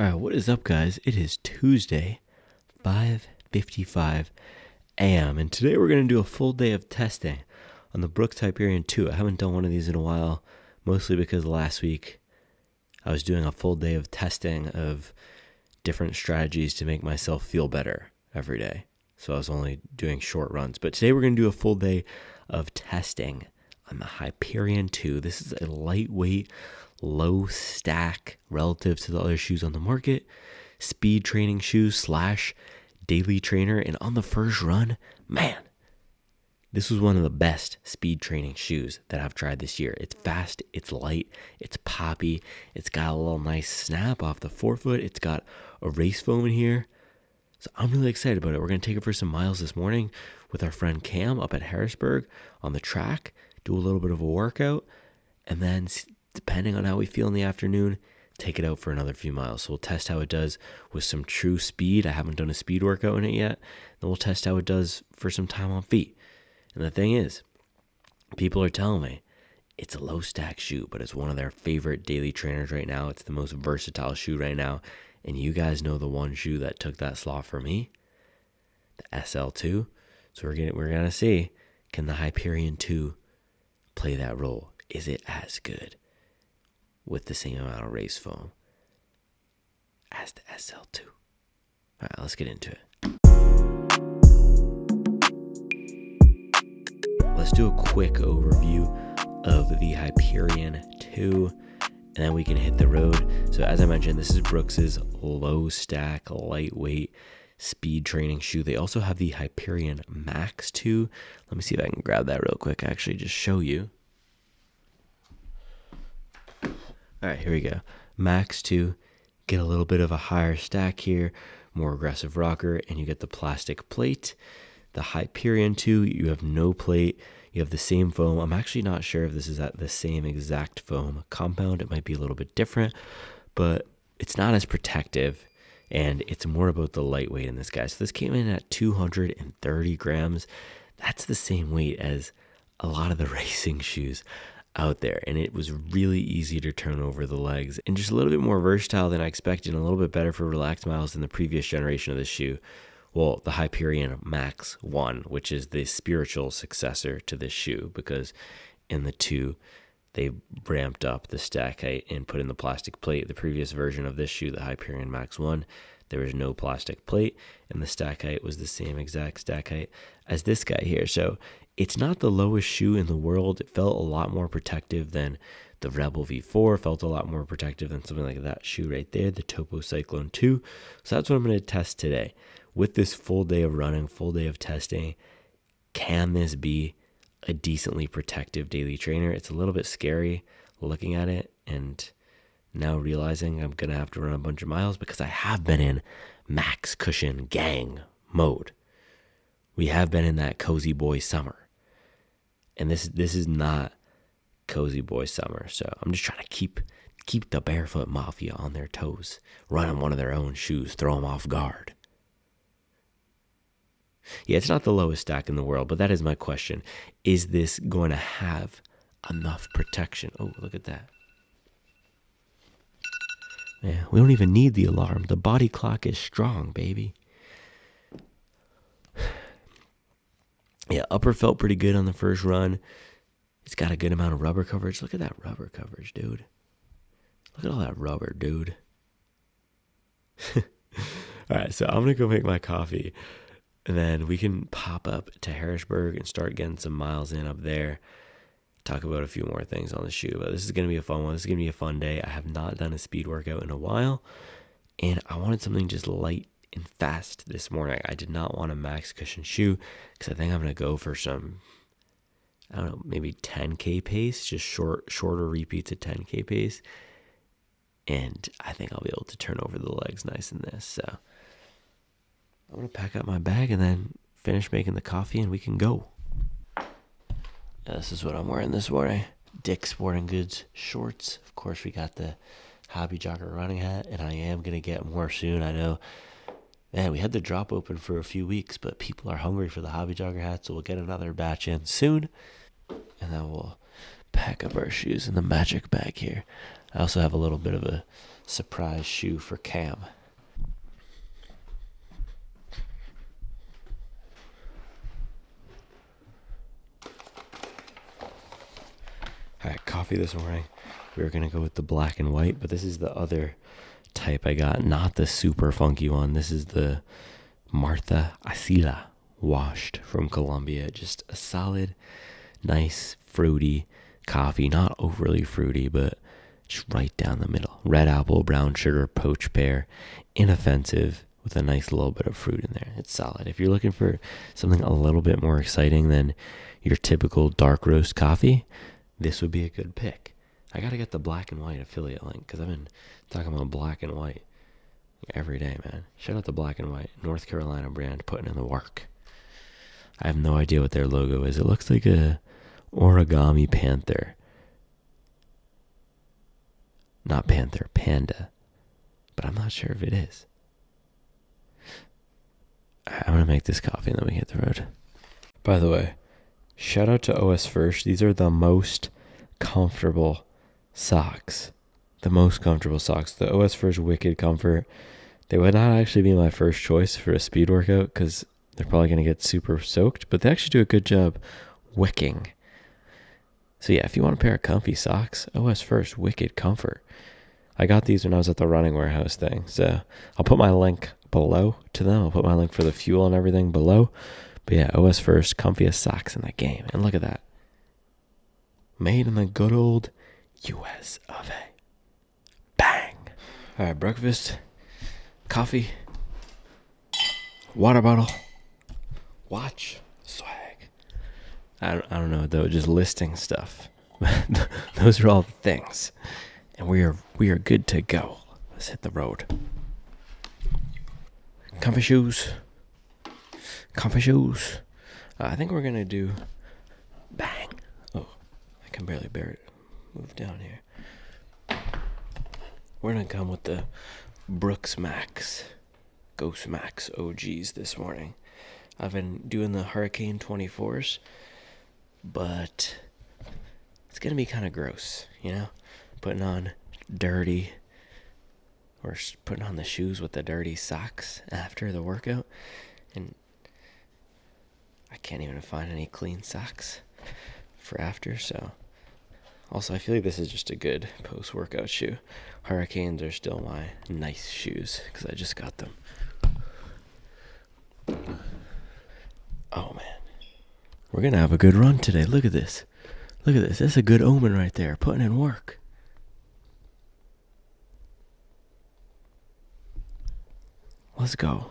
Alright, what is up, guys? It is Tuesday, 5:55 a.m. and today we're going to do a full day of testing on the Brooks Hyperion 2. I haven't done one of these in a while, mostly because last week I was doing a full day of testing of different strategies to make myself feel better every day. So I was only doing short runs. But today we're going to do a full day of testing on the Hyperion 2. This is a lightweight, low stack relative to the other shoes on the market, speed training shoe / daily trainer. And on the first run, man, this was one of the best speed training shoes that I've tried this year. It's fast, it's light, it's poppy, it's got a little nice snap off the forefoot, it's got a race foam in here. So I'm really excited about it. We're going to take it for some miles this morning with our friend Cam up at Harrisburg on the track, do a little bit of a workout, and then depending on how we feel in the afternoon, take it out for another few miles. So we'll test how it does with some true speed. I haven't done a speed workout in it yet. Then we'll test how it does for some time on feet. And the thing is, people are telling me it's a low stack shoe, but it's one of their favorite daily trainers right now. It's the most versatile shoe right now. And you guys know the one shoe that took that slot for me, the SL2. So we're gonna see, can the Hyperion 2 play that role? Is it as good with the same amount of race foam as the SL2? All right, let's get into it. Let's do a quick overview of the Hyperion 2, and then we can hit the road. So as I mentioned, this is Brooks's low stack, lightweight speed training shoe. They also have the Hyperion Max 2. Let me see if I can grab that real quick, actually, just show you. All right, here we go. Max 2, get a little bit of a higher stack here, more aggressive rocker, and you get the plastic plate. The Hyperion 2, you have no plate. You have the same foam. I'm actually not sure if this is at the same exact foam compound. It might be a little bit different, but it's not as protective, and it's more about the lightweight in this guy. So this came in at 230 grams. That's the same weight as a lot of the racing shoes out there, and it was really easy to turn over the legs and just a little bit more versatile than I expected, and a little bit better for relaxed miles than the previous generation of this shoe. Well, the Hyperion Max 1, which is the spiritual successor to this shoe, because in the 2, they ramped up the stack height and put in the plastic plate. The previous version of this shoe, the Hyperion Max 1, there was no plastic plate, and the stack height was the same exact stack height as this guy here. So it's not the lowest shoe in the world. It felt a lot more protective than the Rebel V4, felt a lot more protective than something like that shoe right there, the Topo Cyclone 2. So that's what I'm going to test today. With this full day of running, full day of testing, can this be a decently protective daily trainer? It's a little bit scary looking at it and now realizing I'm going to have to run a bunch of miles because I have been in max cushion gang mode. We have been in that cozy boy summer. And this is not cozy boy summer. So I'm just trying to keep the Barefoot Mafia on their toes, running one of their own shoes, throw them off guard. Yeah, it's not the lowest stack in the world, but that is my question. Is this going to have enough protection? Oh, look at that. Yeah, we don't even need the alarm. The body clock is strong, baby. Yeah, upper felt pretty good on the first run. It's got a good amount of rubber coverage. Look at that rubber coverage, dude. Look at all that rubber, dude. All right, so I'm going to go make my coffee. And then we can pop up to Harrisburg and start getting some miles in up there. Talk about a few more things on the shoe. But this is going to be a fun one. This is going to be a fun day. I have not done a speed workout in a while. And I wanted something just light and fast this morning. I did not want a max cushion shoe because I think I'm going to go for some, I don't know, maybe 10K pace. Just shorter repeats at 10K pace. And I think I'll be able to turn over the legs nice in this. So I'm going to pack up my bag and then finish making the coffee and we can go. Yeah, this is what I'm wearing this morning. Dick's Sporting Goods shorts. Of course, we got the Hobby Jogger running hat, and I am going to get more soon. I know, man, we had the drop open for a few weeks, but people are hungry for the Hobby Jogger hat, so we'll get another batch in soon. And then we'll pack up our shoes in the magic bag here. I also have a little bit of a surprise shoe for Cam. Alright, coffee this morning. We were going to go with the black and white, but this is the other type I got. Not the super funky one. This is the Martha Asila washed from Colombia. Just a solid, nice, fruity coffee. Not overly fruity, but just right down the middle. Red apple, brown sugar, poached pear. Inoffensive with a nice little bit of fruit in there. It's solid. If you're looking for something a little bit more exciting than your typical dark roast coffee, this would be a good pick. I got to get the black and white affiliate link because I've been talking about black and white every day, man. Shout out to Black and White, North Carolina brand, putting in the work. I have no idea what their logo is. It looks like a origami panther. Not panther, panda. But I'm not sure if it is. I'm going to make this coffee and then we hit the road. By the way, shout out to OS First. These are the most comfortable socks. The most comfortable socks. The OS First Wicked Comfort. They would not actually be my first choice for a speed workout because they're probably going to get super soaked, but they actually do a good job wicking. So yeah, if you want a pair of comfy socks, OS First Wicked Comfort. I got these when I was at the running warehouse thing, so I'll put my link below to them. I'll put my link for the fuel and everything below. But yeah, OS First, comfiest socks in the game. And look at that. Made in the good old US of A. Bang. All right, breakfast, coffee, water bottle, watch, swag. I don't know though, just listing stuff. Those are all the things. And we are good to go. Let's hit the road. Comfy shoes. Comfy shoes. I think we're gonna do bang. Oh, I can barely bear it. Move down here. We're gonna come with the Brooks Max, Ghost Max OGs this morning. I've been doing the Hurricane 24s, but it's gonna be kind of gross, you know? Putting on dirty, or putting on the shoes with the dirty socks after the workout, and I can't even find any clean socks for after, so. Also, I feel like this is just a good post-workout shoe. Hurricanes are still my nice shoes because I just got them. Oh, man. We're going to have a good run today. Look at this. Look at this. That's a good omen right there. Putting in work. Let's go.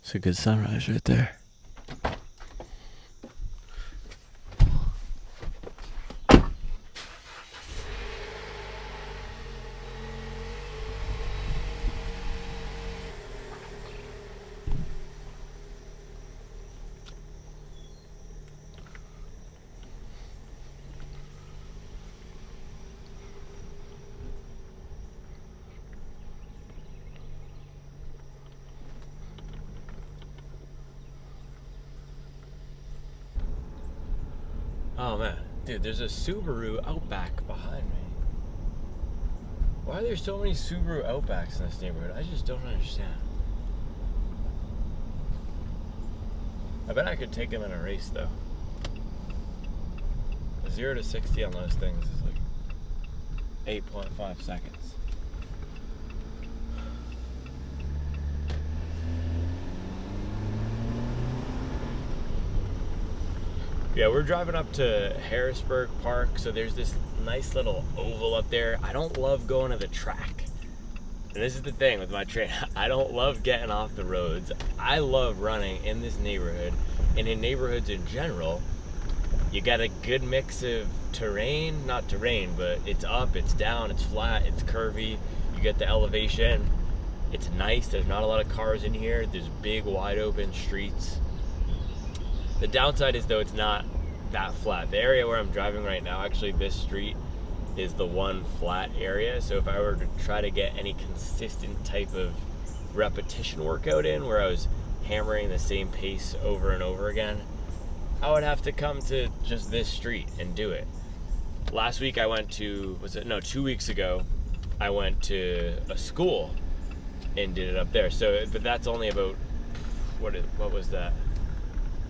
It's a good sunrise right there. Oh man, dude, there's a Subaru Outback behind me. Why are there so many Subaru Outbacks in this neighborhood? I just don't understand. I bet I could take him in a race though. The 0 to 60 on those things is like 8.5 seconds. Yeah, we're driving up to Harrisburg Park, so there's this nice little oval up there. I don't love going to the track. And this is the thing with my train. I don't love getting off the roads. I love running in this neighborhood, and in neighborhoods in general. You got a good mix of terrain, not terrain, but it's up, it's down, it's flat, it's curvy. You get the elevation. It's nice. There's not a lot of cars in here. There's big, wide open streets. The downside is, though, it's not that flat. The area where I'm driving right now, actually, this street is the one flat area. So if I were to try to get any consistent type of repetition workout in, where I was hammering the same pace over and over again, I would have to come to just this street and do it. Last week I went to, 2 weeks ago, I went to a school and did it up there. So, but that's only about, what was that?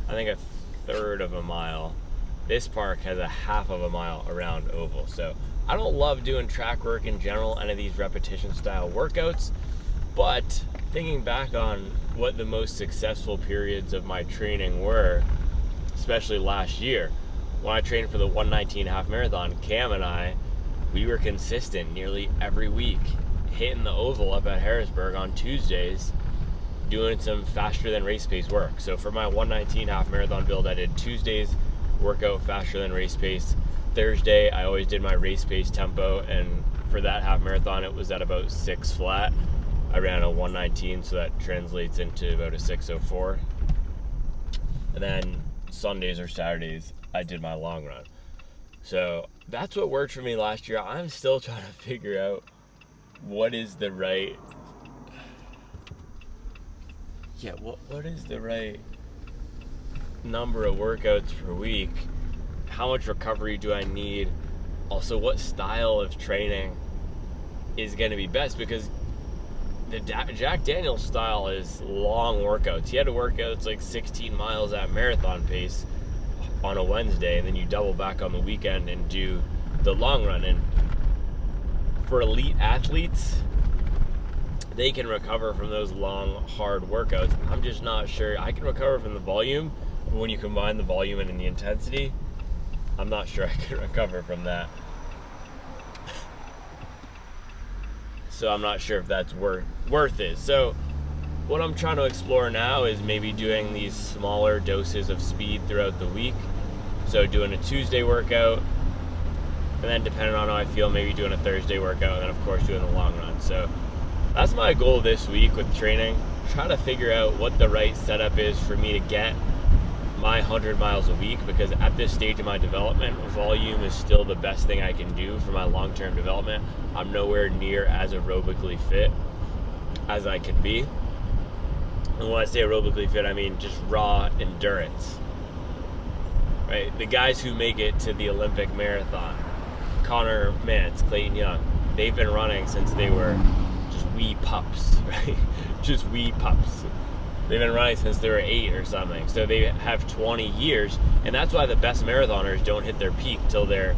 I think a third of a mile. This park has a half of a mile around oval. So I don't love doing track work in general, any of these repetition style workouts, but thinking back on what the most successful periods of my training were, especially last year, when I trained for the 119 half marathon, Cam and I, we were consistent nearly every week, hitting the oval up at Harrisburg on Tuesdays, doing some faster than race pace work. So for my 119 half marathon build, I did Tuesdays workout faster than race pace. Thursday, I always did my race pace tempo, and for that half marathon, it was at about 6 flat. I ran a 119, so that translates into about a 6:04. And then Sundays or Saturdays, I did my long run. So that's what worked for me last year. I'm still trying to figure out what is the right, what is the right number of workouts per week? How much recovery do I need? Also, what style of training is going to be best? Because the Jack Daniels style is long workouts. He had to work out like 16 miles at marathon pace on a Wednesday, and then you double back on the weekend and do the long run. And for elite athletes, they can recover from those long, hard workouts. I'm just not sure. I can recover from the volume, but when you combine the volume and the intensity, I'm not sure I can recover from that. So I'm not sure if that's worth it. So what I'm trying to explore now is maybe doing these smaller doses of speed throughout the week. So doing a Tuesday workout, and then depending on how I feel, maybe doing a Thursday workout, and then of course doing the long run. So that's my goal this week with training. Trying to figure out what the right setup is for me to get my 100 miles a week, because at this stage of my development, volume is still the best thing I can do for my long-term development. I'm nowhere near as aerobically fit as I can be. And when I say aerobically fit, I mean just raw endurance. Right? The guys who make it to the Olympic marathon, Connor Mantz, Clayton Young, they've been running since they were just wee pups, right? Just wee pups. They've been running since they were 8 or something. So they have 20 years, and that's why the best marathoners don't hit their peak till they're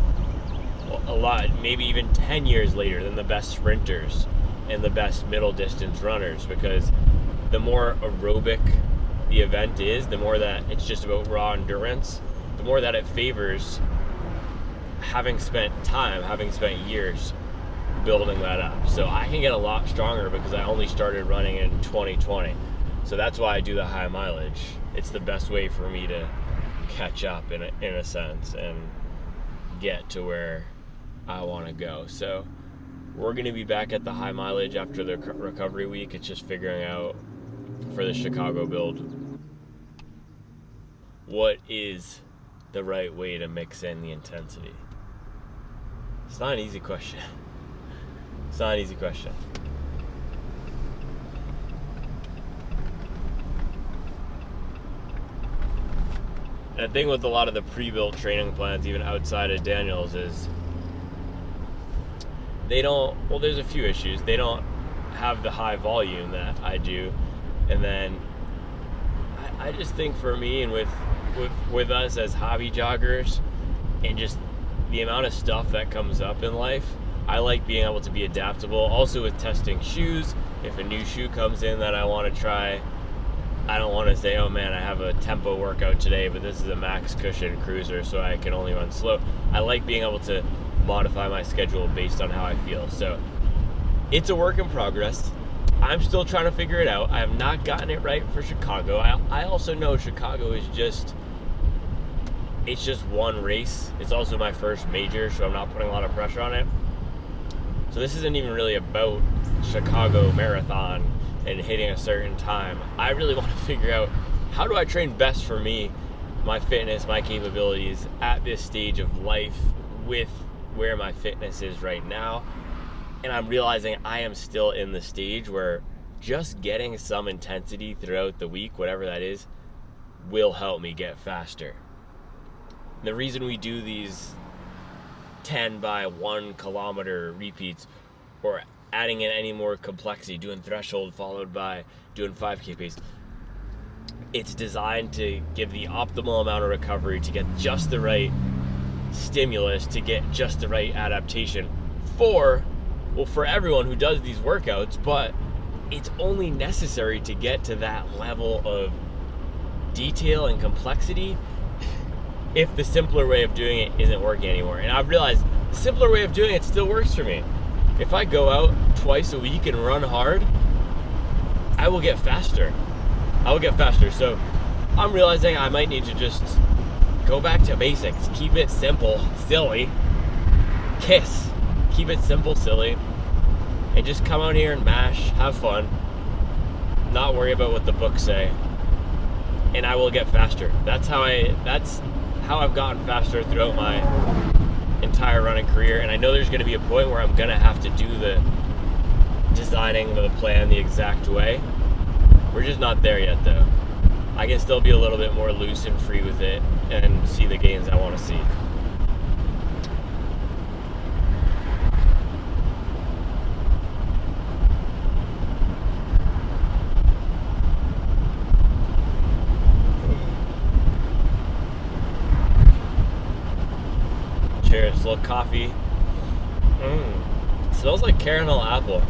a lot, maybe even 10 years later than the best sprinters and the best middle distance runners, because the more aerobic the event is, the more that it's just about raw endurance, the more that it favors having spent years building that up. So I can get a lot stronger because I only started running in 2020. So that's why I do the high mileage. It's the best way for me to catch up in a sense and get to where I want to go. So we're going to be back at the high mileage after the recovery week. It's just figuring out for the Chicago build what is the right way to mix in the intensity. It's not an easy question. It's not an easy question. And the thing with a lot of the pre-built training plans, even outside of Daniels, is they don't, well, there's a few issues. They don't have the high volume that I do. And then I just think for me and with us as hobby joggers and just the amount of stuff that comes up in life, I like being able to be adaptable. Also with testing shoes, if a new shoe comes in that I want to try, I don't want to say, oh man, I have a tempo workout today, but this is a max cushion cruiser, so I can only run slow. I like being able to modify my schedule based on how I feel. So It's a work in progress. I'm still trying to figure it out. I have not gotten it right for Chicago. I also know Chicago is just one race. It's also my first major, so I'm not putting a lot of pressure on it. So this isn't even really about Chicago Marathon and hitting a certain time. I really want to figure out, how do I train best for me, my fitness, my capabilities at this stage of life with where my fitness is right now. And I'm realizing I am still in the stage where just getting some intensity throughout the week, whatever that is, will help me get faster. The reason we do these 10 by 1 kilometer repeats, or adding in any more complexity, doing threshold followed by doing 5K pace, it's designed to give the optimal amount of recovery, to get just the right stimulus, to get just the right adaptation for everyone who does these workouts. But it's only necessary to get to that level of detail and complexity if the simpler way of doing it isn't working anymore. And I've realized the simpler way of doing it still works for me. If I go out twice a week and run hard, I will get faster. So I'm realizing I might need to just go back to basics. Keep it simple, silly. Keep it simple, silly. And just come out here and mash, have fun. Not worry about what the books say. And I will get faster. That's how I've gotten faster throughout my entire running career. And I know there's going to be a point where I'm going to have to do the designing the plan the exact way. We're just not there yet, though. I can still be a little bit more loose and free with it and see the gains I want to see. Cheers, a little coffee. Smells like caramel apple.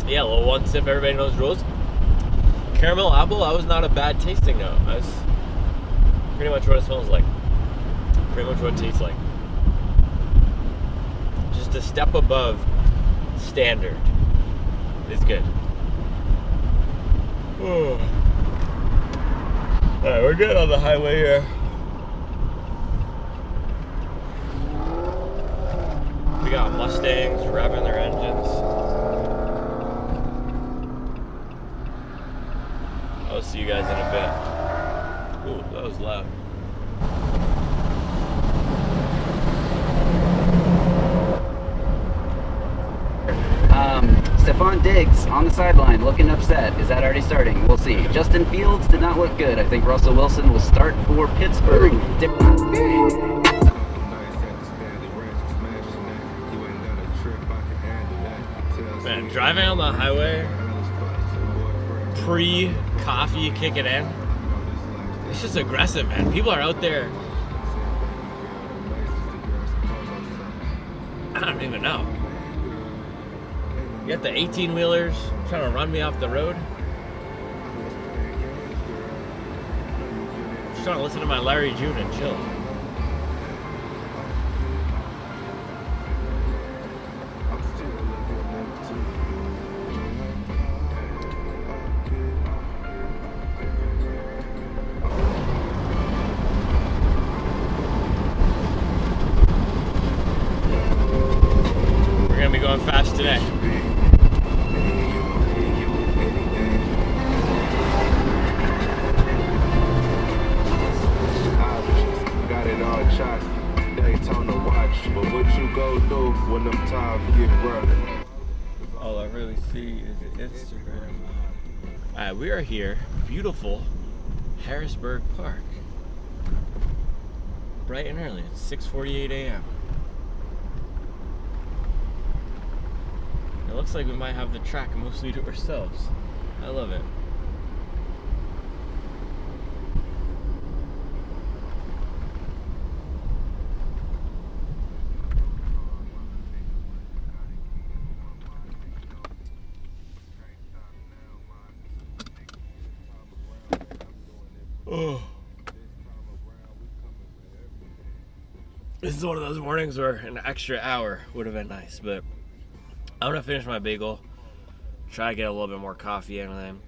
Yeah, a little one sip, everybody knows rules. Caramel apple, that was not a bad tasting note. That's pretty much what it smells like. Pretty much what it tastes like. Just a step above standard. It's good. Alright, we're good on the highway here. We got Mustangs revving their engines. I'll see you guys in a bit. Ooh, that was loud. Stephon Diggs on the sideline looking upset. Is that already starting? We'll see. Justin Fields did not look good. I think Russell Wilson will start for Pittsburgh. Man, driving on the highway, pre-coffee kicking in, it's just aggressive, man. People are out there. I don't even know. You got the 18-wheelers trying to run me off the road. Just trying to listen to my Larry June and chill. We're gonna be going fast today. When them times get rough. All I really see is Instagram. Alright, we are here, beautiful Harrisburg Park. Bright and early. It's 6:48 a.m. It looks like we might have the track mostly to ourselves. I love it. Oh, This is one of those mornings where an extra hour would have been nice, but I'm gonna finish my bagel, try to get a little bit more coffee in, and then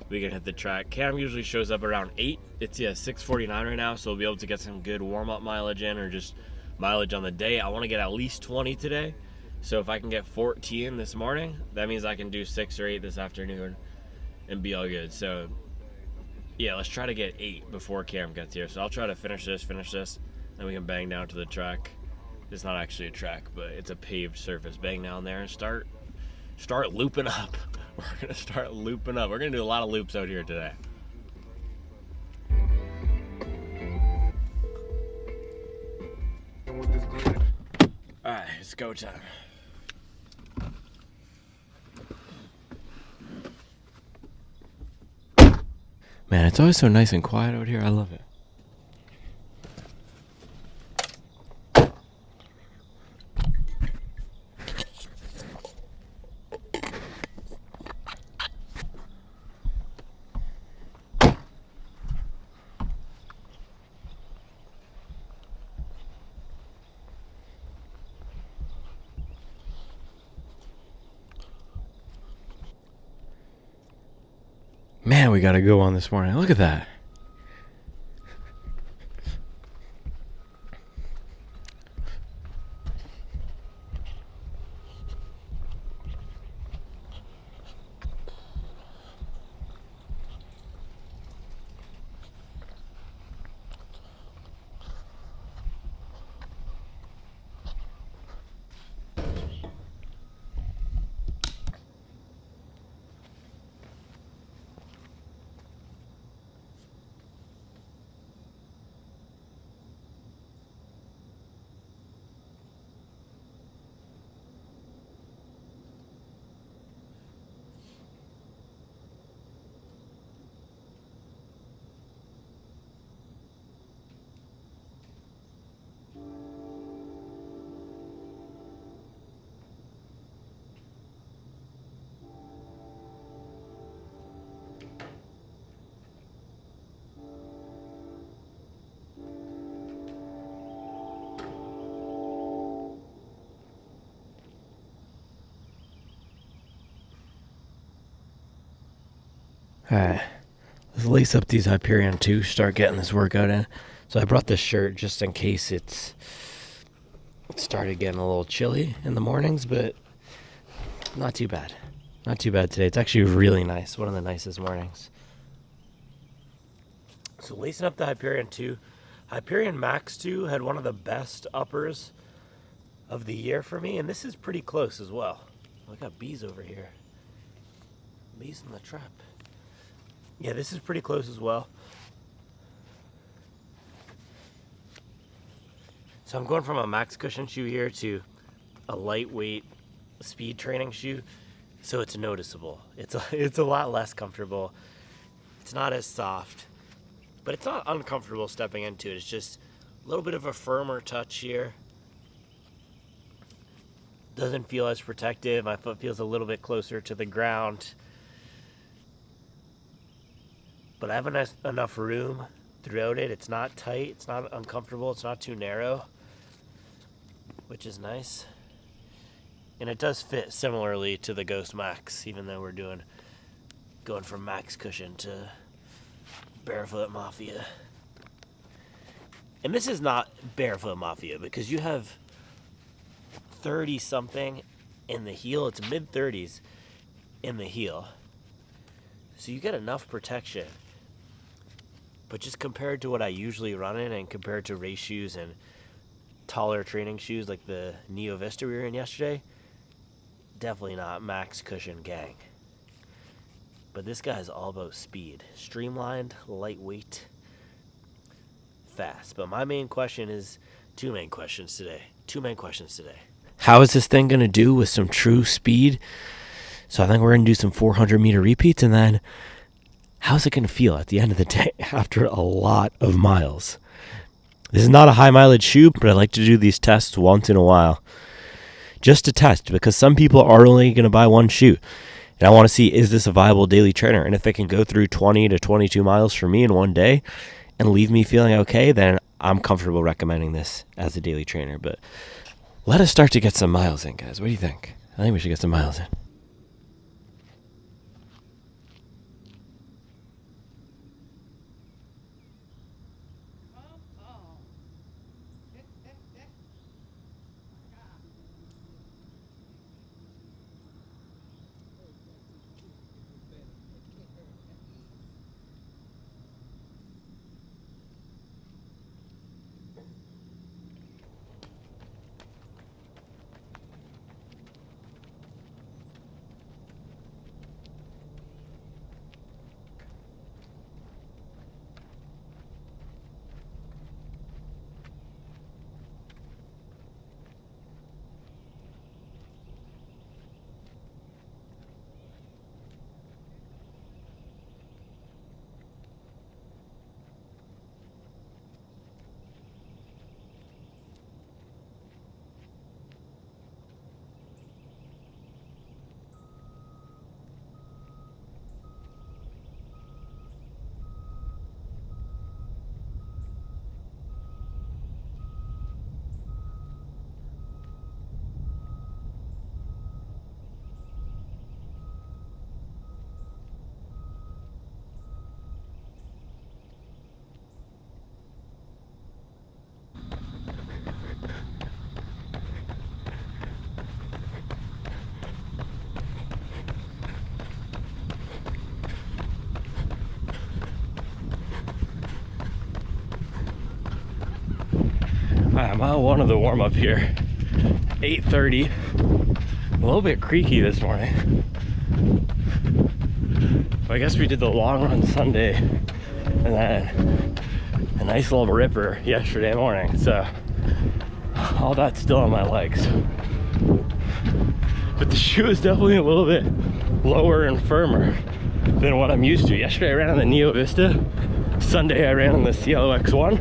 we can hit the track. Cam usually shows up around 8. It's 6:49 right now, so we'll be able to get some good warm-up mileage in, or just mileage on the day. I want to get at least 20 today, so if I can get 14 this morning, that means I can do 6 or 8 this afternoon and be all good. So yeah, let's try to get 8 before Cam gets here. So I'll try to finish this, then we can bang down to the track. It's not actually a track, but it's a paved surface. Bang down there and start looping up. We're gonna start looping up. We're gonna do a lot of loops out here today. All right, it's go time. Man, it's always so nice and quiet out here. I love it. Man, we got to go on this morning. Look at that. Alright, let's lace up these Hyperion 2, start getting this workout in. So I brought this shirt just in case it started getting a little chilly in the mornings, but not too bad. Not too bad today. It's actually really nice, one of the nicest mornings. So lacing up the Hyperion 2. Hyperion Max 2 had one of the best uppers of the year for me, and this is pretty close as well. I got bees over here. Bees in the trap. Yeah, this is pretty close as well. So I'm going from a max cushion shoe here to a lightweight speed training shoe, so it's noticeable. It's a lot less comfortable. It's not as soft, but it's not uncomfortable stepping into it. It's just a little bit of a firmer touch here. Doesn't feel as protective. My foot feels a little bit closer to the ground. But I have enough room throughout it. It's not tight, it's not uncomfortable, it's not too narrow, which is nice. And it does fit similarly to the Ghost Max, even though we're going from max cushion to Barefoot Mafia. And this is not Barefoot Mafia because you have 30 something in the heel. It's mid 30s in the heel. So you get enough protection. But just compared to what I usually run in and compared to race shoes and taller training shoes like the Neo Vista we were in yesterday, definitely not max cushion gang. But this guy is all about speed. Streamlined, lightweight, fast. But my main question is two main questions today. How is this thing going to do with some true speed? So I think we're going to do some 400 meter repeats, and then how's it going to feel at the end of the day after a lot of miles? This is not a high mileage shoe, but I like to do these tests once in a while. Just to test, because some people are only going to buy one shoe. And I want to see, is this a viable daily trainer? And if it can go through 20 to 22 miles for me in one day and leave me feeling okay, then I'm comfortable recommending this as a daily trainer, but let us start to get some miles in, guys. What do you think? I think we should get some miles in. Alright, mile 1 of the warm-up here. 8:30. A little bit creaky this morning. So I guess we did the long run Sunday and then a nice little ripper yesterday morning. So all that's still on my legs. But the shoe is definitely a little bit lower and firmer than what I'm used to. Yesterday I ran on the Neo Vista. Sunday I ran on the Cielo X1.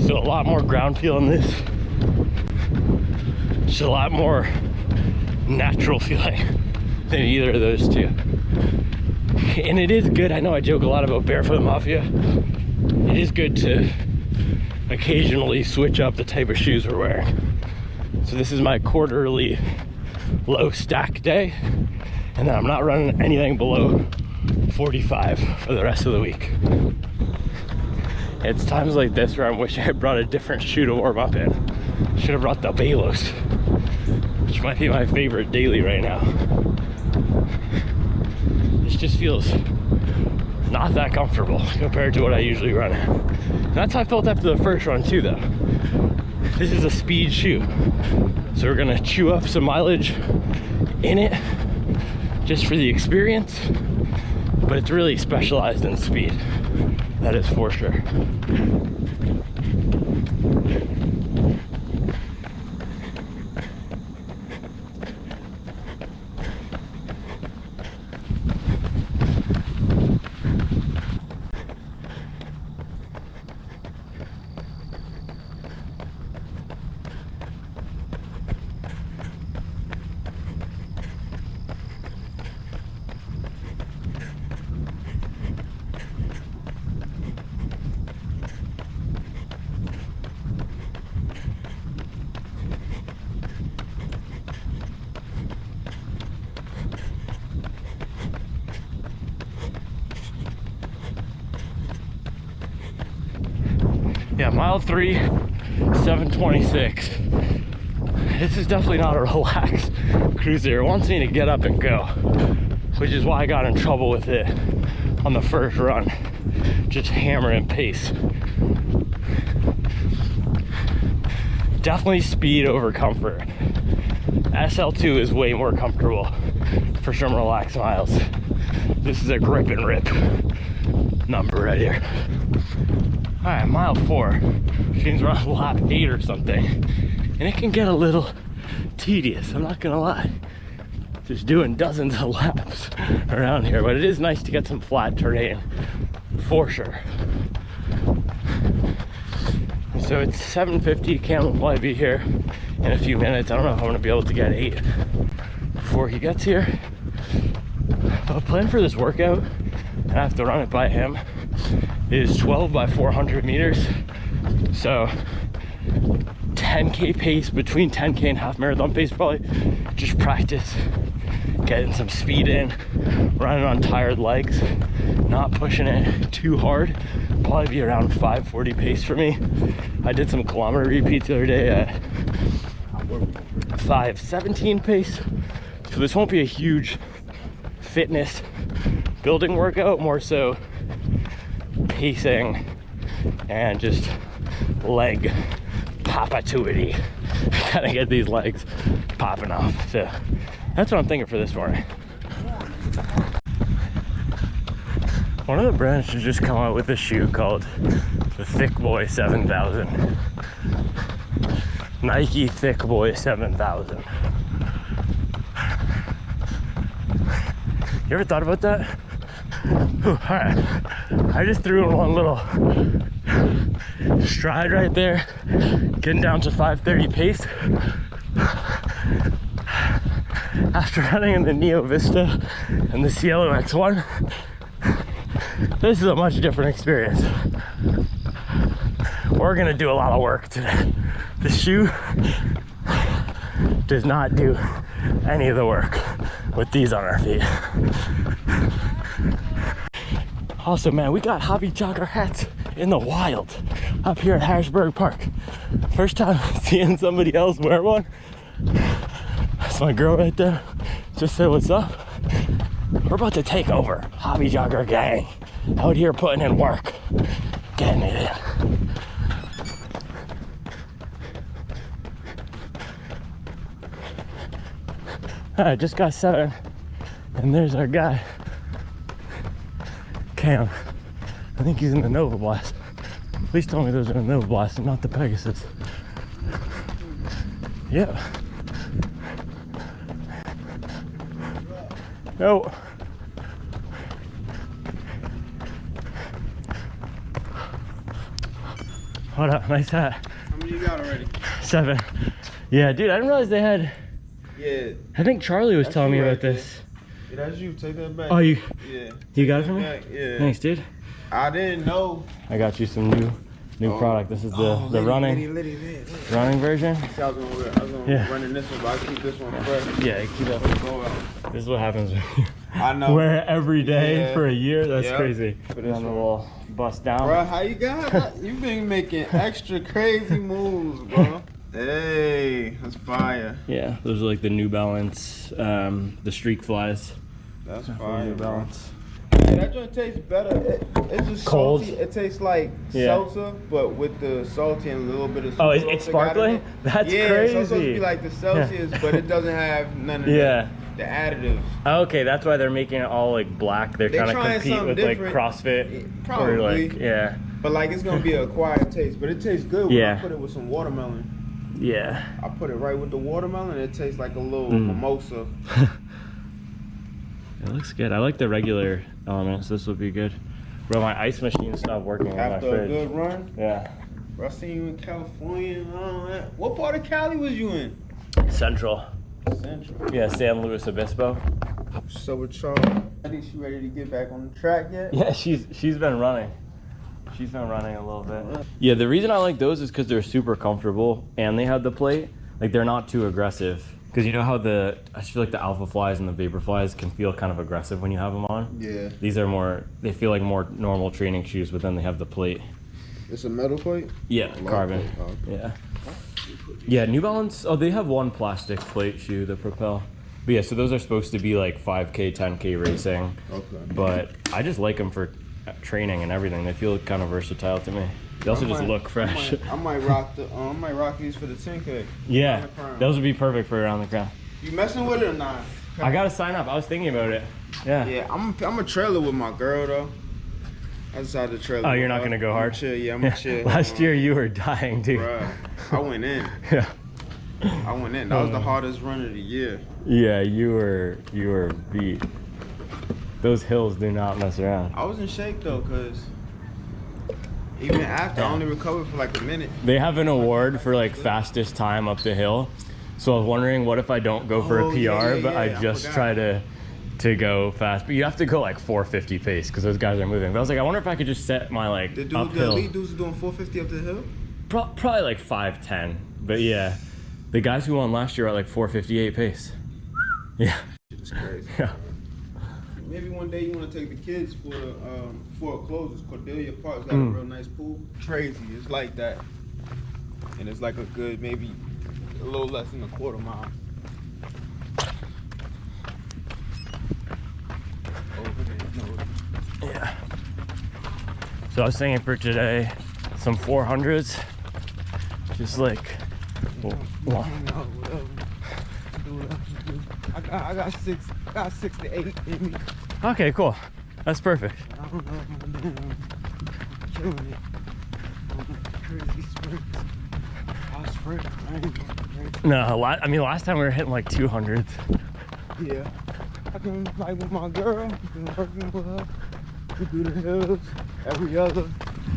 So a lot more ground feel in this. Just a lot more natural feeling than either of those two. And it is good. I know I joke a lot about Barefoot Mafia. It is good to occasionally switch up the type of shoes we're wearing. So this is my quarterly low stack day, and then I'm not running anything below 45 for the rest of the week. It's times like this where I'm wishing I brought a different shoe to warm up in. Should have brought the blokes, which might be my favorite daily right now. This just feels not that comfortable compared to what I usually run in. And that's how I felt after the first run too, though. This is a speed shoe, so we're gonna chew up some mileage in it just for the experience, but it's really specialized in speed. That is for sure. Yeah, mile 3, 7:26. This is definitely not a relaxed cruiser. It wants me to get up and go, which is why I got in trouble with it on the first run. Just hammering pace. Definitely speed over comfort. SL2 is way more comfortable for some relaxed miles. This is a grip and rip number right here. All right, mile 4. Which means we're on lap 8 or something. And it can get a little tedious, I'm not gonna lie. Just doing dozens of laps around here, but it is nice to get some flat terrain, for sure. So it's 7:50, Cam will probably be here in a few minutes. I don't know if I'm gonna be able to get 8 before he gets here. But plan for this workout, and I have to run it by him, is 12 by 400 meters. So 10K pace, between 10K and half marathon pace probably. Just practice getting some speed in, running on tired legs, not pushing it too hard. Probably be around 5:40 pace for me. I did some kilometer repeats the other day at 5:17 pace. So this won't be a huge fitness building workout, more so pacing and just leg popituity. Gotta get these legs popping off. So that's what I'm thinking for this morning. One of the brands should just come out with a shoe called the Thick Boy 7000. Nike Thick Boy 7000. You ever thought about that? Whew, all right. I just threw in one little stride right there, getting down to 5:30 pace. After running in the Neo Vista and the Cielo X1, this is a much different experience. We're gonna do a lot of work today. The shoe does not do any of the work with these on our feet. Also, man, we got hobby jogger hats in the wild up here at Harrisburg Park. First time seeing somebody else wear one. That's my girl right there. Just said what's up. We're about to take over. Hobby jogger gang out here putting in work, getting it in. I just got 7, and there's our guy, Cam. I think he's in the Nova Blast. Please tell me those are the Nova Blast and not the Pegasus. Yep. No. What up? Nice hat. How many you got already? 7. Yeah, dude, I didn't realize they had. Yeah. I think Charlie was That's telling me you about right there. this. Yeah, that's you. Take that back. Oh, you Yeah. got it for me? Back. Yeah. Thanks, dude. I didn't know. I got you some new product. This is the Litty, running litty. running version. See, I was gonna run in this one, but I keep this one fresh. Yeah, keep up. Go out. This is what happens when you I know. wear it every day Yeah. for a year. That's Yep. crazy. For Put this on the one. little bust down. Bro, how you got that? You've been making extra crazy moves, bro. Hey, that's fire. Yeah, those are like the New Balance, the Streak Flies. That's New fire, bro. Balance. Hey, that joint tastes better. It's just Cold? salty. It tastes like Yeah. seltzer, but with the salty and a little bit of Oh, super it's salsa got in sparkling? it. That's yeah, so it's supposed to crazy. be like the Celsius, but it doesn't have none of Yeah. the additives. Okay, that's why they're making it all like black. They're They trying to trying compete something with like different. CrossFit. Probably. Or like, yeah. But like it's gonna be an acquired taste, but it tastes good when Yeah. I put it with some watermelon. Yeah. I put it right with the watermelon. It tastes like a little Mm. mimosa. It looks good. I like the regular elements. This would be good. Bro, my ice machine stopped working on my After a fridge. good run, Yeah. bro, I seen you in California and all that. What part of Cali was you in? Central. Central. Yeah, San Luis Obispo. So with Charles, I think she ready to get back on the track yet? Yeah, she's been running. She's been running a little bit. Yeah, the reason I like those is because they're super comfortable and they have the plate. Like they're not too aggressive. Because you know how I feel like the Alpha Flies and the Vapor Flies can feel kind of aggressive when you have them on? Yeah. These are more, they feel like more normal training shoes, but then they have the plate. It's a metal plate? Yeah, carbon. plate, oh. Yeah. Yeah, New Balance, oh, they have one plastic plate shoe, the Propel. But yeah, so those are supposed to be like 5K, 10K racing. Okay. But I just like them for training and everything. They feel kind of versatile to me. They also just look fresh. I might rock these for the 10K. Yeah, Around the crown. those would be perfect for around the crown. You messing with it or not? I gotta sign up. I was thinking about it. Yeah. Yeah, I'm a trailer with my girl though. I decided to trailer. Oh, with you're not her. gonna go I'm hard? chill. Yeah, I'm gonna chill. Last year you were dying, dude. Bruh, I went in. Yeah. I went in. That was the hardest run of the year. Yeah, you were beat. Those hills do not mess around. I was in shape though, cause even after I only recovered for like a minute. They have an award for like fastest time up the hill. So I was wondering what if I don't go for a Oh, PR, yeah, but yeah, I I just forgot. try to to go fast, but you have to go like 450 pace because those guys are moving. But I was like, I wonder if I could just set my like The uphill. elite dudes are doing 450 up the hill? Probably like 510, but yeah, the guys who won last year are at like 458 pace. Yeah. It's crazy. Yeah. Maybe one day you want to take the kids before it closes. Cordelia Park's got a real nice pool. Crazy, it's like that. And it's like a good, maybe a little less than a quarter mile. Over there, Yeah. So I was thinking for today, some 400s, just like, well, I got six to eight in me. okay, cool. That's perfect. I don't know if I'm killing it. Crazy sprints. I'll sprint. I ain't going crazy. No, I mean, last time we were hitting like 200s. Yeah. I can like with my girl, been working with her. We do the hills every other,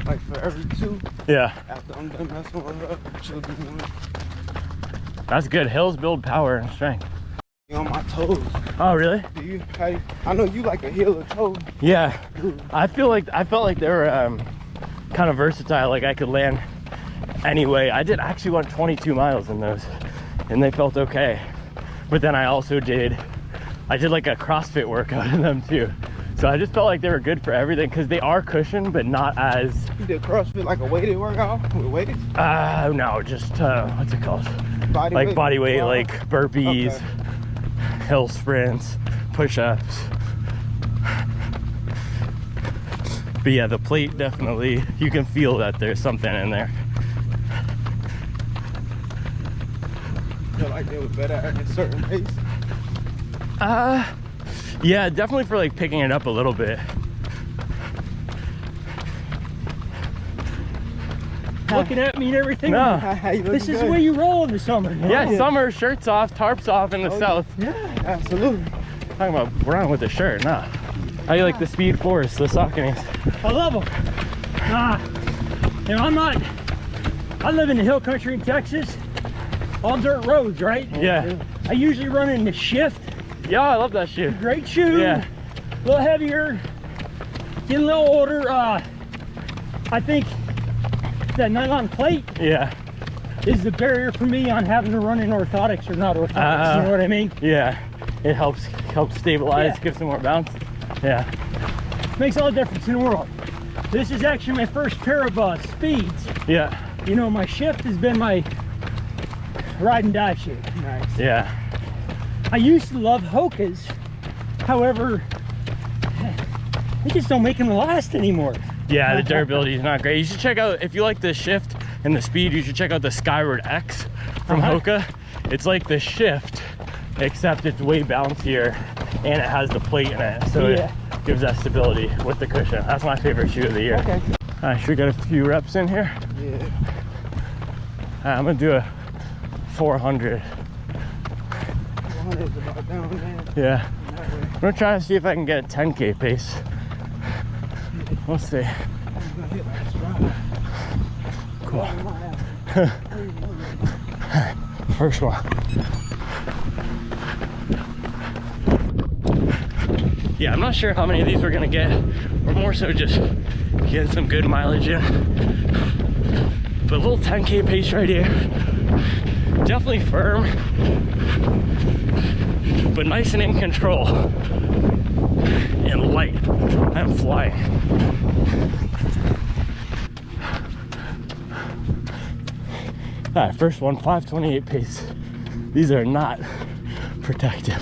like for every 2. Yeah, After I'm done messing with her, she'll do 1. that's good. Hills build power and strength. On my toes. Oh, really? I know you like a heel or toe. Yeah. I felt like they were kind of versatile. Like I could land anyway. I actually went 22 miles in those, and they felt okay. But then I did like a CrossFit workout in them too. So I just felt like they were good for everything because they are cushioned, but not as. You did CrossFit like a weighted workout with weights? No, just what's it called? Body weight, Wow. like burpees, Okay. hill sprints, push-ups. But yeah, the plate definitely, you can feel that there's something in there. I feel like they were better at a certain pace. Yeah, definitely for like picking it up a little bit. Looking at me and everything. No. This is the way you roll in the summer. Yeah, summer, shirts off, tarps off in the south. Yeah, absolutely. Talking about running with a shirt, nah. How you like the Speed Force, the Sauconys? I love them. You know, I live in the hill country in Texas, all dirt roads, right? Yeah. I usually run in the Shift. Yeah, I love that shoe. Great shoe. Yeah. A little heavier, getting a little older. I think that nylon plate Yeah. is the barrier for me on having to run in orthotics or not orthotics. You know what I mean? Yeah. It helps stabilize, Yeah. give some more bounce. Yeah. Makes all the difference in the world. This is actually my first pair of speeds. Yeah. You know, my Shift has been my ride and die shoe. Nice. Yeah. I used to love Hokas, however, they just don't make them last anymore. Yeah, the durability is not great. You should check out, if you like the Shift and the Speed, you should check out the Skyward X from Hoka. It's like the Shift, except it's way bouncier and it has the plate in it. So Yeah. it gives that stability with the cushion. That's my favorite shoe of the year. Okay. All right, should we get a few reps in here? Yeah. I'm gonna do a 400. 100 is about down there. Yeah. That way. I'm gonna try to see if I can get a 10K pace. We'll see. I'm gonna hit like a stride. Cool. Yeah. First one. Yeah, I'm not sure how many of these we're gonna get. We're more so just getting some good mileage in. But a little 10K pace right here. Definitely firm, but nice and in control. And light. I'm flying. All right, first one, 528 pace. These are not protective.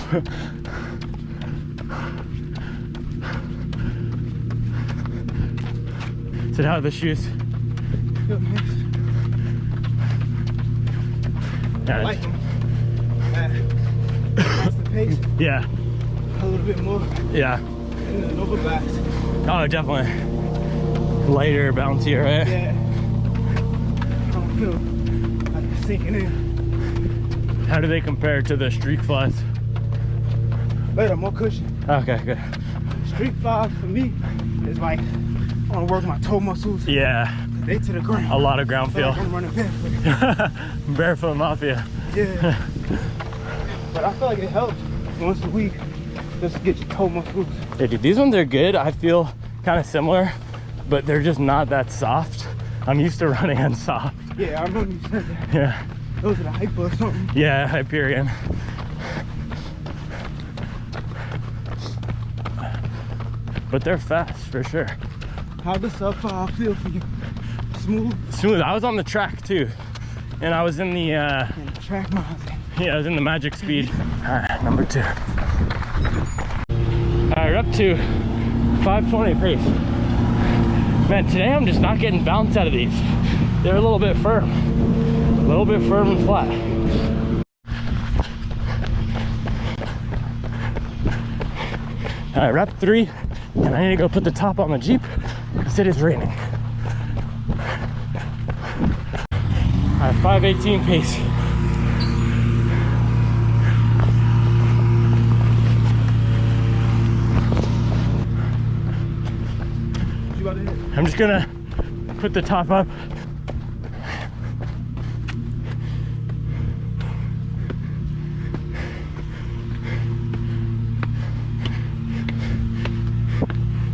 So how are the shoes? Good, man. I like them. That's the pace. Yeah, A little bit more yeah. in the overbacks. Oh, definitely. Lighter, bouncier, right? Yeah. I don't feel like it's sinking in. How do they compare to the Streak Flies? Better, more cushion. Okay, good. Street flies for me is like I want to work my toe muscles. Yeah, They to the ground. a lot of ground I feel feel. like I'm running barefoot. Barefoot Mafia. Yeah. But I feel like it helps once a week. Just to get your toe muscles. Yeah, dude, these ones are good. I feel kind of similar, but they're just not that soft. I'm used to running on soft. Yeah, I remember you said that. Yeah. Those are the Hyper or something. Yeah, Hyperion. But they're fast for sure. How does sub 5 feel for you? Smooth? Smooth. I was on the track too. And I was in the And the track miles. yeah, I was in the magic speed. Alright, number 2. Alright, we're up to 520 pace. Man, today I'm just not getting bounce out of these. They're a little bit firm. A little bit firm and flat. Alright, rep 3. And I need to go put the top on the Jeep because it is raining. Alright, 518 pace. You about to hit? I'm just gonna put the top up.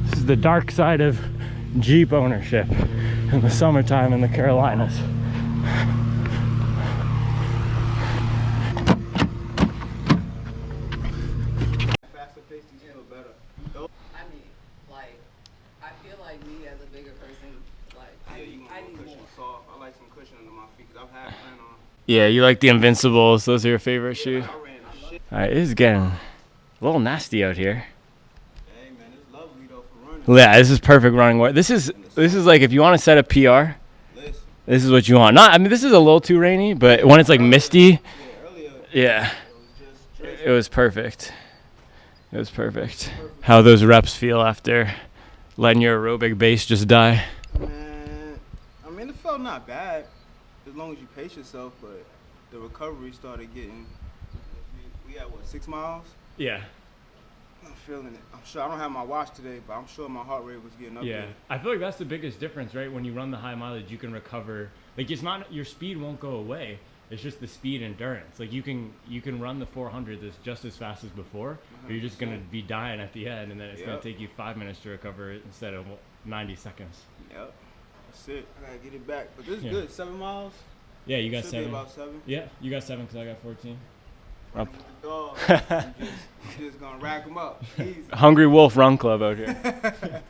This is the dark side of Jeep ownership in the summertime in the Carolinas. Faster pace, these feel better. I mean, like, I feel like me as a bigger person, like, Yeah, you want I more need cushion more. soft. I like some cushion under my feet because I've had plan on. Yeah, you like the Invincibles. Those are your favorite shoes. I ran the shit. Alright, it is getting a little nasty out here. Hey man, it's lovely though for running. Yeah, this is perfect running weather. This is like if you want to set a PR, Listen, this is what you want. Not, I mean, this is a little too rainy, but when it's like misty, yeah, earlier yeah, it was just drizzling. it was perfect. It was perfect. How those reps feel after letting your aerobic base just die. Man, I mean, it felt not bad as long as you pace yourself, but the recovery started getting. We had what, 6 miles? Yeah. I'm feeling it. I'm sure I don't have my watch today, but I'm sure my heart rate was getting up there. I feel like that's the biggest difference, right? When you run the high mileage, you can recover. Like, it's not, your speed won't go away. It's just the speed endurance. Like, you can run the 400 that's just as fast as before, but you're just gonna be dying at the end, and then it's gonna Yep. take you 5 minutes to recover it instead of 90 seconds. Yep. That's it. I gotta get it back. But this is Yeah. good. 7 miles? Yeah, you got Should be 7. about 7. Yeah, you got 7 because I got 14. Running with the dog. you just gonna rack them up. Easy. Hungry Wolf Run Club out here.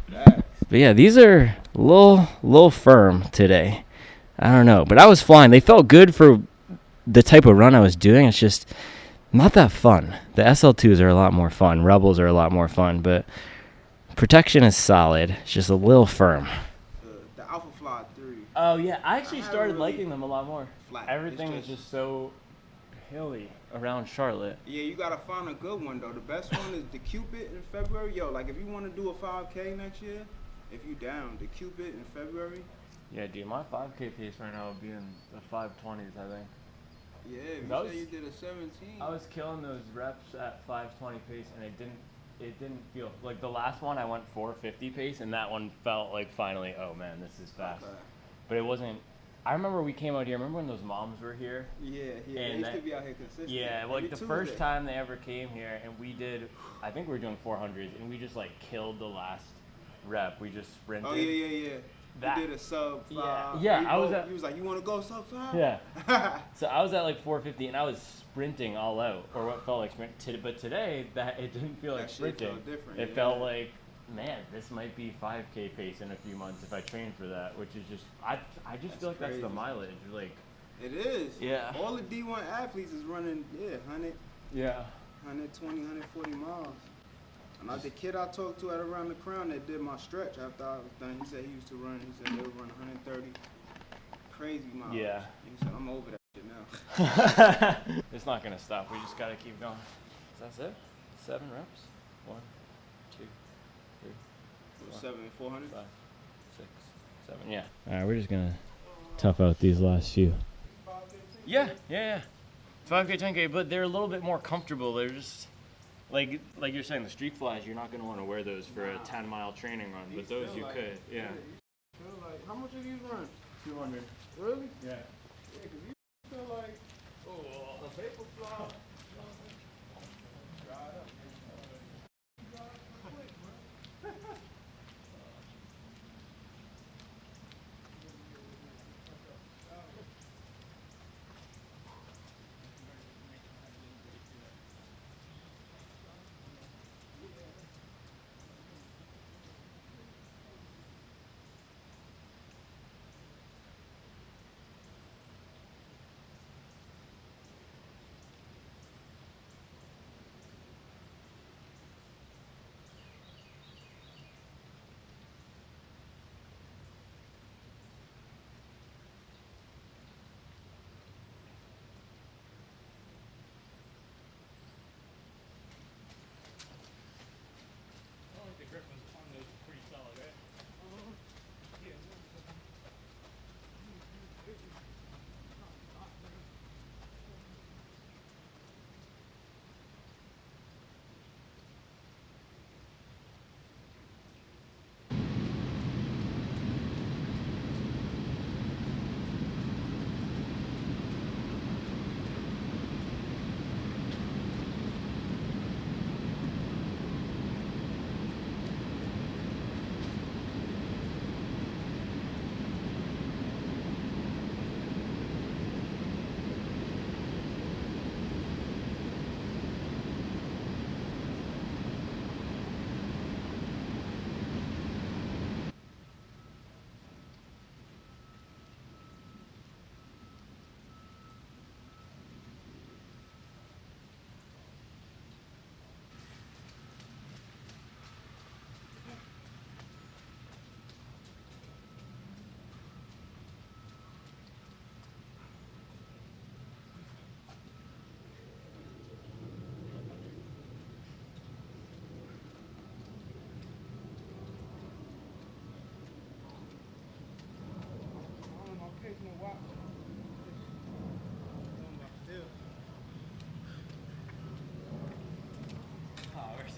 But yeah, these are a little firm today. I don't know, but I was flying. They felt good for the type of run I was doing. It's just not that fun. The SL2s are a lot more fun. Rebels are a lot more fun, but protection is solid. It's just a little firm. The Alpha Fly 3. Oh yeah, I actually I started really liking them a lot more. flat. Everything It's is just so hilly around Charlotte. Yeah, you gotta find a good one though. The best one is the Cupid in February. Yo, like if you want to do a 5K next year, if you down, the Cupid in February. Yeah, dude, my 5K pace right now would be in the 520s, I think. Yeah, if That you was- say you did a 17. I was killing those reps at 520 pace, and it didn't feel like the last one I went 450 pace, and that one felt like finally, oh man, this is fast. Okay. But it wasn't. I remember we came out here. Remember when those moms were here? Yeah, And they used that- to be out here consistent. Yeah, Every like the first Tuesday. time they ever came here, and we did. I think we were doing 400s, and we just like killed the last rep. We just sprinted. Oh yeah. That- You did a sub 5. Yeah, You I was go- at- You was like, you want to go sub 5? Yeah. So I was at like 450, and I was sprinting all out, or what felt like sprint. But today, that it didn't feel like That shit sprinting. felt different, It yeah. felt like, man, this might be 5K pace in a few months if I train for that. Which is just, I just feel like that's the crazy. mileage. Like, It is. Yeah. All the D1 athletes is running, 100, yeah. 120, 140 miles. And like the kid I talked to at Around the Crown that did my stretch after I was done, he said he used to run, he said they would run 130. Crazy miles. Yeah. He said, I'm over that shit now. It's not gonna stop. We just gotta keep going. That's it. 7 reps. 1, 2, 3, 7 and 400. 5, 6, 7. Yeah. All right, we're just gonna tough out these last few. Yeah. 5K, 10K, but they're a little bit more comfortable. They're just like you're saying, the street flies. You're not gonna want to wear those for a 10-mile training run, but those you could. Yeah. Feel like, how much have you run? 200. Really? Yeah. Yeah, because you feel like, a paper fly.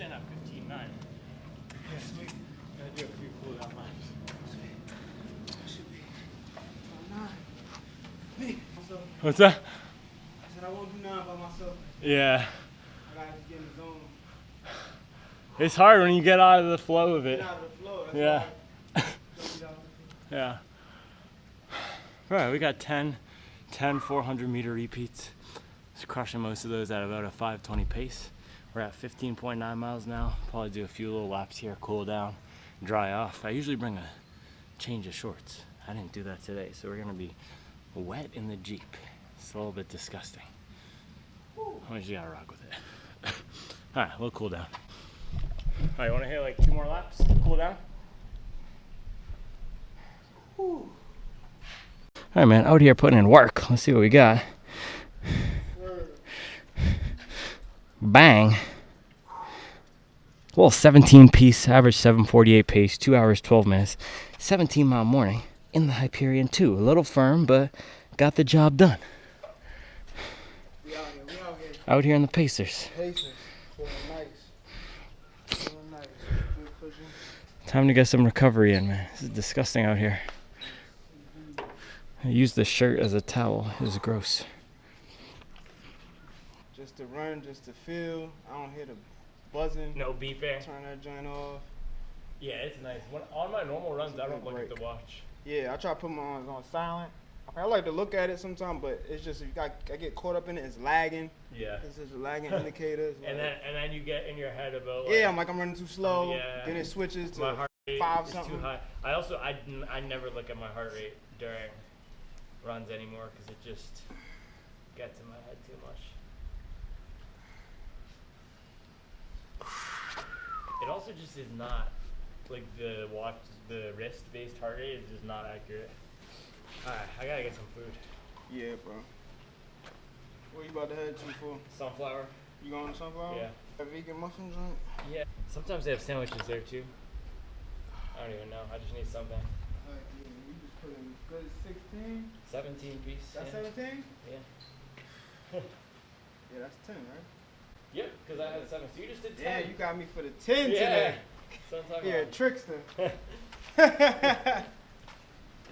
in at 15.9. Yeah, sweet. Gotta do a few cool down laps. Should be 9. Me. What's that? I said I won't do 9 by myself. Yeah. I gotta get in the zone. It's hard when you get out of the flow of it. Get out of the flow. That's Yeah. why. Yeah. Right, we got 10 400 meter repeats. Just crushing most of those at about a 5:20 pace. We're at 15.9 miles now. Probably do a few little laps here, cool down, dry off. I usually bring a change of shorts. I didn't do that today, so we're gonna be wet in the Jeep. It's a little bit disgusting. I just gotta rock with it. All right, a little cool down. All right, you wanna hit like 2 more laps, cool down? All right, man, out here putting in work. Let's see what we got. Bang. Well, 17 piece, average 7:48 pace, 2 hours, 12 minutes, 17-mile morning in the Hyperion 2. A little firm, but got the job done. We out here. Out here in the Pacers. Pacers. Feeling nice. Feeling nice. Good cushion. Time to get some recovery in, man. This is disgusting out here. I used the shirt as a towel. It was gross. Just to run, just to feel. I don't hear the buzzing. No beeping. Turn that joint off. Yeah, it's nice. On my normal runs, I don't look at the watch. Yeah, I try to put my ones on silent. I like to look at it sometimes, but it's just I get caught up in it. It's lagging. Yeah. It's just a lagging indicator. It's And like- then you get in your head about yeah, I'm running too slow. Yeah. Then it switches my to heart rate 5 is something. too high. I never look at my heart rate during runs anymore because it just gets in my head too much. It also just is not like the wrist-based heart rate is just not accurate. All right, I gotta get some food. Yeah, bro. What you about to head to for? Sunflower. You going to Sunflower? Yeah. A vegan muffin joint? Yeah. Sometimes they have sandwiches there too. I don't even know. I just need something. Yeah, you just put in good 16. 17 piece. That's yeah. 17? Yeah. Yeah, that's 10, right? Yep, because I had 7. So you just did 10. Yeah, you got me for the 10 Yeah. today. So I'm talking You're a about. trickster.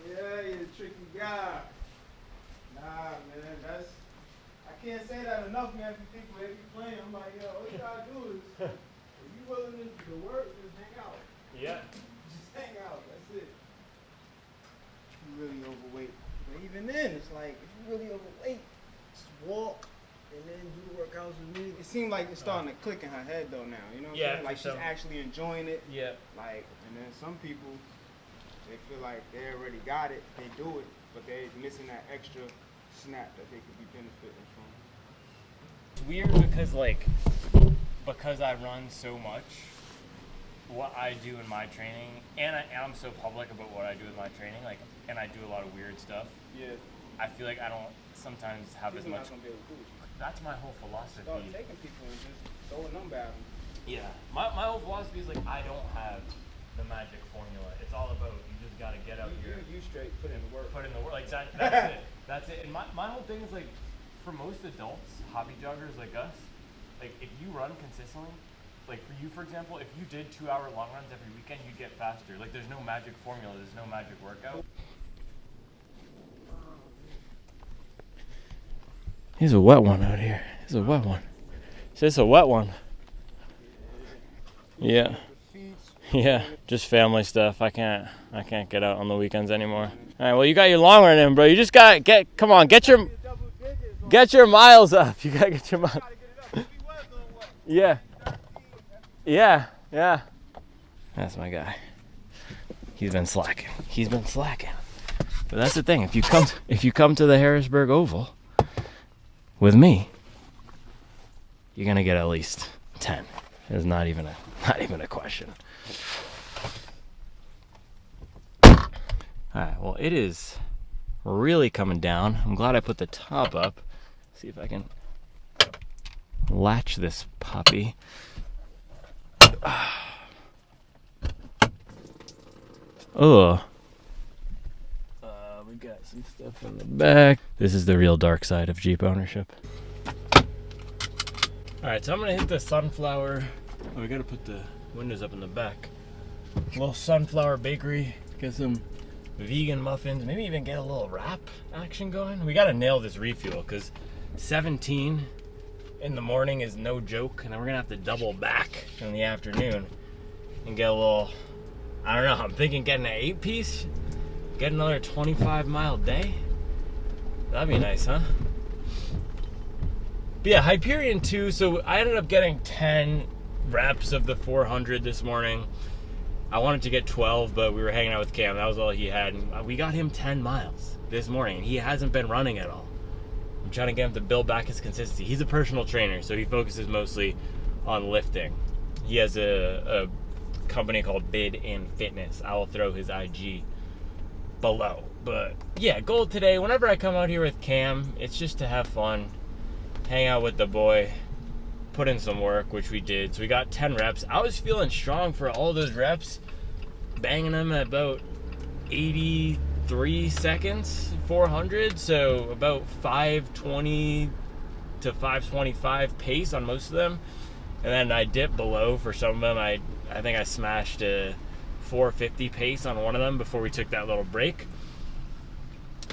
Yeah, you're a tricky guy. Nah, man, I can't say that enough, man. For people that be playing, I'm like, yo, all you gotta do is, if you willing to work, just hang out. Yeah. Just hang out. That's it. You really overweight, but even then, it's like if you really overweight, just walk and then do the workouts with me. It seemed like it's starting to click in her head though now. You know what I'm Yeah, saying? Like for she's sure. actually enjoying it. Yeah. Like, and then some people, they feel like they already got it, they do it, but they're missing that extra snap that they could be benefiting from. It's weird because I run so much, what I do in my training, and I'm so public about what I do in my training, like, and I do a lot of weird stuff. Yeah. I feel like I don't sometimes have People as not much. gonna be able to do it. That's my whole philosophy. Start taking people and just throwing them at them. Yeah. My whole philosophy is like I don't have the magic formula. It's all about you just gotta get out here. You straight put in the work. Put in the work. Like that's it. That's it. And my whole thing is like, for most adults, hobby joggers like us, like if you run consistently, like for you, for example, if you did 2-hour long runs every weekend, you'd get faster. Like there's no magic formula. There's no magic workout. Here's a wet one out here. Here's a wet one. It's just a wet one. Yeah. Yeah, just family stuff. I can't get out on the weekends anymore. All right, well you got your long run in, bro. You just got get your miles up. You gotta get your miles. Yeah. Yeah. That's my guy. He's been slacking. But that's the thing. If you come to the Harrisburg Oval with me, you're gonna get at least 10. It's not even a question. Alright, well it is really coming down. I'm glad I put the top up. See if I can latch this puppy. Oh. We got some stuff in the back. This is the real dark side of Jeep ownership. Alright, so I'm gonna hit the Sunflower Oh, we gotta put the windows up in the back. A little sunflower bakery. Get some vegan muffins. Maybe even get a little wrap action going. We gotta nail this refuel because 17 in the morning is no joke, and then we're gonna have to double back in the afternoon and get a little, I don't know, I'm thinking getting an 8-piece, get another 25-mile day. That'd be nice, huh? But yeah, Hyperion 2, so I ended up getting 10 reps of the 400 this morning. I wanted to get 12, but we were hanging out with Cam. That was all he had. And we got him 10 miles this morning, and he hasn't been running at all. I'm trying to get him to build back his consistency. He's a personal trainer, so he focuses mostly on lifting. He has a company called Bid in Fitness. I will throw his IG below. But yeah, goal today, whenever I come out here with Cam, it's just to have fun, hang out with the boy, put in some work, which we did. So we got 10 reps. I was feeling strong for all those reps, banging them at about 83 seconds, 400. So about 520 to 525 pace on most of them. And then I dipped below for some of them. I think I smashed a 450 pace on one of them before we took that little break.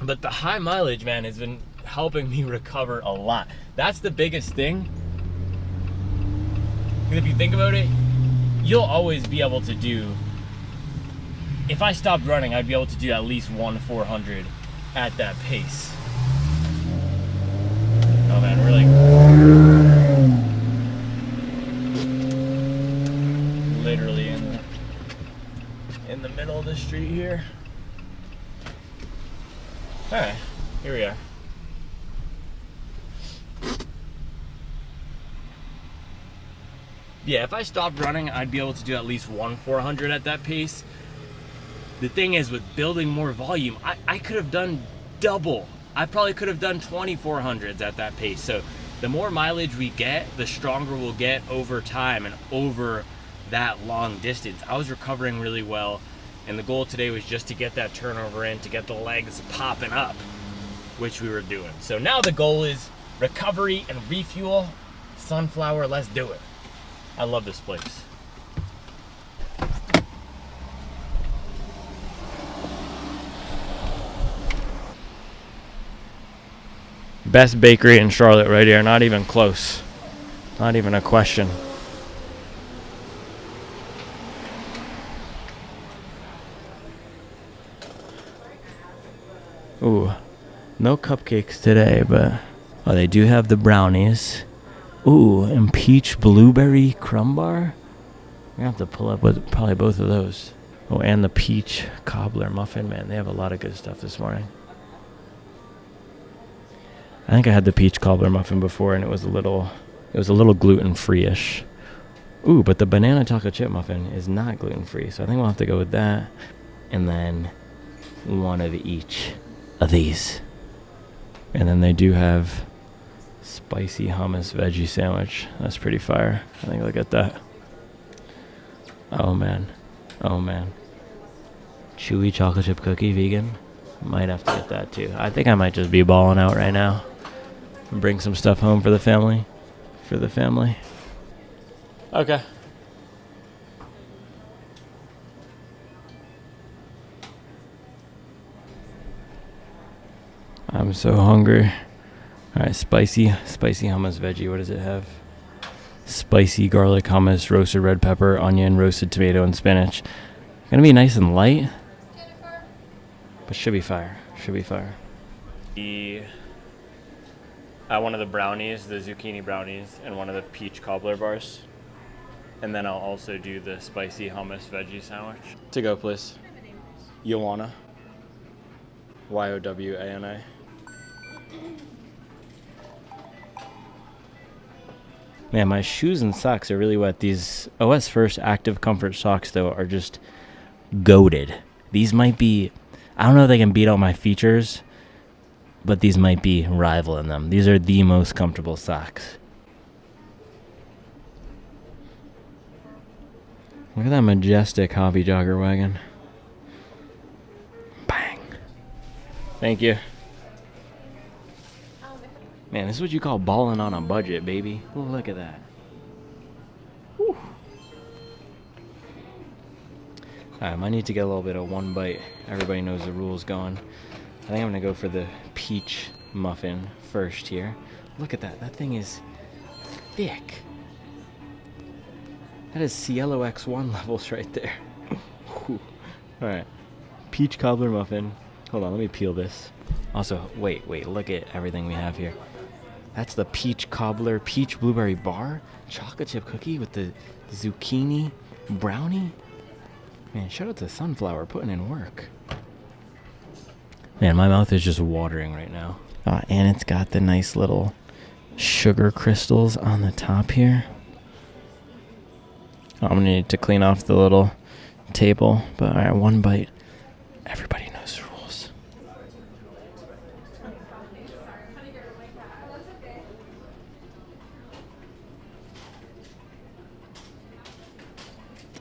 But the high mileage, man, has been helping me recover a lot. That's the biggest thing. Because if you think about it, you'll always be able to do, if I stopped running, I'd be able to do at least 400 at that pace. Oh man, we're like literally in the middle of the street here. Alright, here we are. Yeah, if I stopped running, I'd be able to do at least 400 at that pace. The thing is, with building more volume, I could have done double. I probably could have done 2400s at that pace. So the more mileage we get, the stronger we'll get over time and over that long distance. I was recovering really well, and the goal today was just to get that turnover in, to get the legs popping up, which we were doing. So now the goal is recovery and refuel. Sunflower, let's do it. I love this place. Best bakery in Charlotte right here, not even close. Not even a question. Ooh, no cupcakes today, but oh, they do have the brownies. Ooh, and peach blueberry crumb bar. We're gonna have to pull up with probably both of those. Oh, and the peach cobbler muffin, man. They have a lot of good stuff this morning. I think I had the peach cobbler muffin before, and it was a little gluten-free-ish. Ooh, but the banana chocolate chip muffin is not gluten-free, so I think we'll have to go with that. And then one of each of these. And then they do have spicy hummus veggie sandwich. That's pretty fire. I think I'll get that. Oh man. Oh man. Chewy chocolate chip cookie, vegan. Might have to get that too. I think I might just be balling out right now. Bring some stuff home for the family. Okay. I'm so hungry. Alright, spicy hummus veggie. What does it have? Spicy garlic hummus, roasted red pepper, onion, roasted tomato, and spinach. Gonna be nice and light, but should be fire. One of the brownies, the zucchini brownies, and one of the peach cobbler bars. And then I'll also do the spicy hummus veggie sandwich. To go, please. Yowana. Yowana. Man, my shoes and socks are really wet. These OS First Active Comfort socks, though, are just goated. These might be, I don't know if they can beat out my features, but these might be rivaling them. These are the most comfortable socks. Look at that majestic hobby jogger wagon. Bang. Thank you. Man, this is what you call balling on a budget, baby. Look at that. Whew. I might need to get a little bit of one bite. Everybody knows the rules going. I think I'm gonna go for the peach muffin first here. Look at that. That thing is thick. That is Cielo X1 levels right there. Alright. Peach cobbler muffin. Hold on, let me peel this. Also, wait, look at everything we have here. That's the peach cobbler, peach blueberry bar, chocolate chip cookie with the zucchini brownie. Man, shout out to Sunflower putting in work. Man, my mouth is just watering right now. And it's got the nice little sugar crystals on the top here. I'm gonna need to clean off the little table, but alright, one bite. Everybody knows the rules.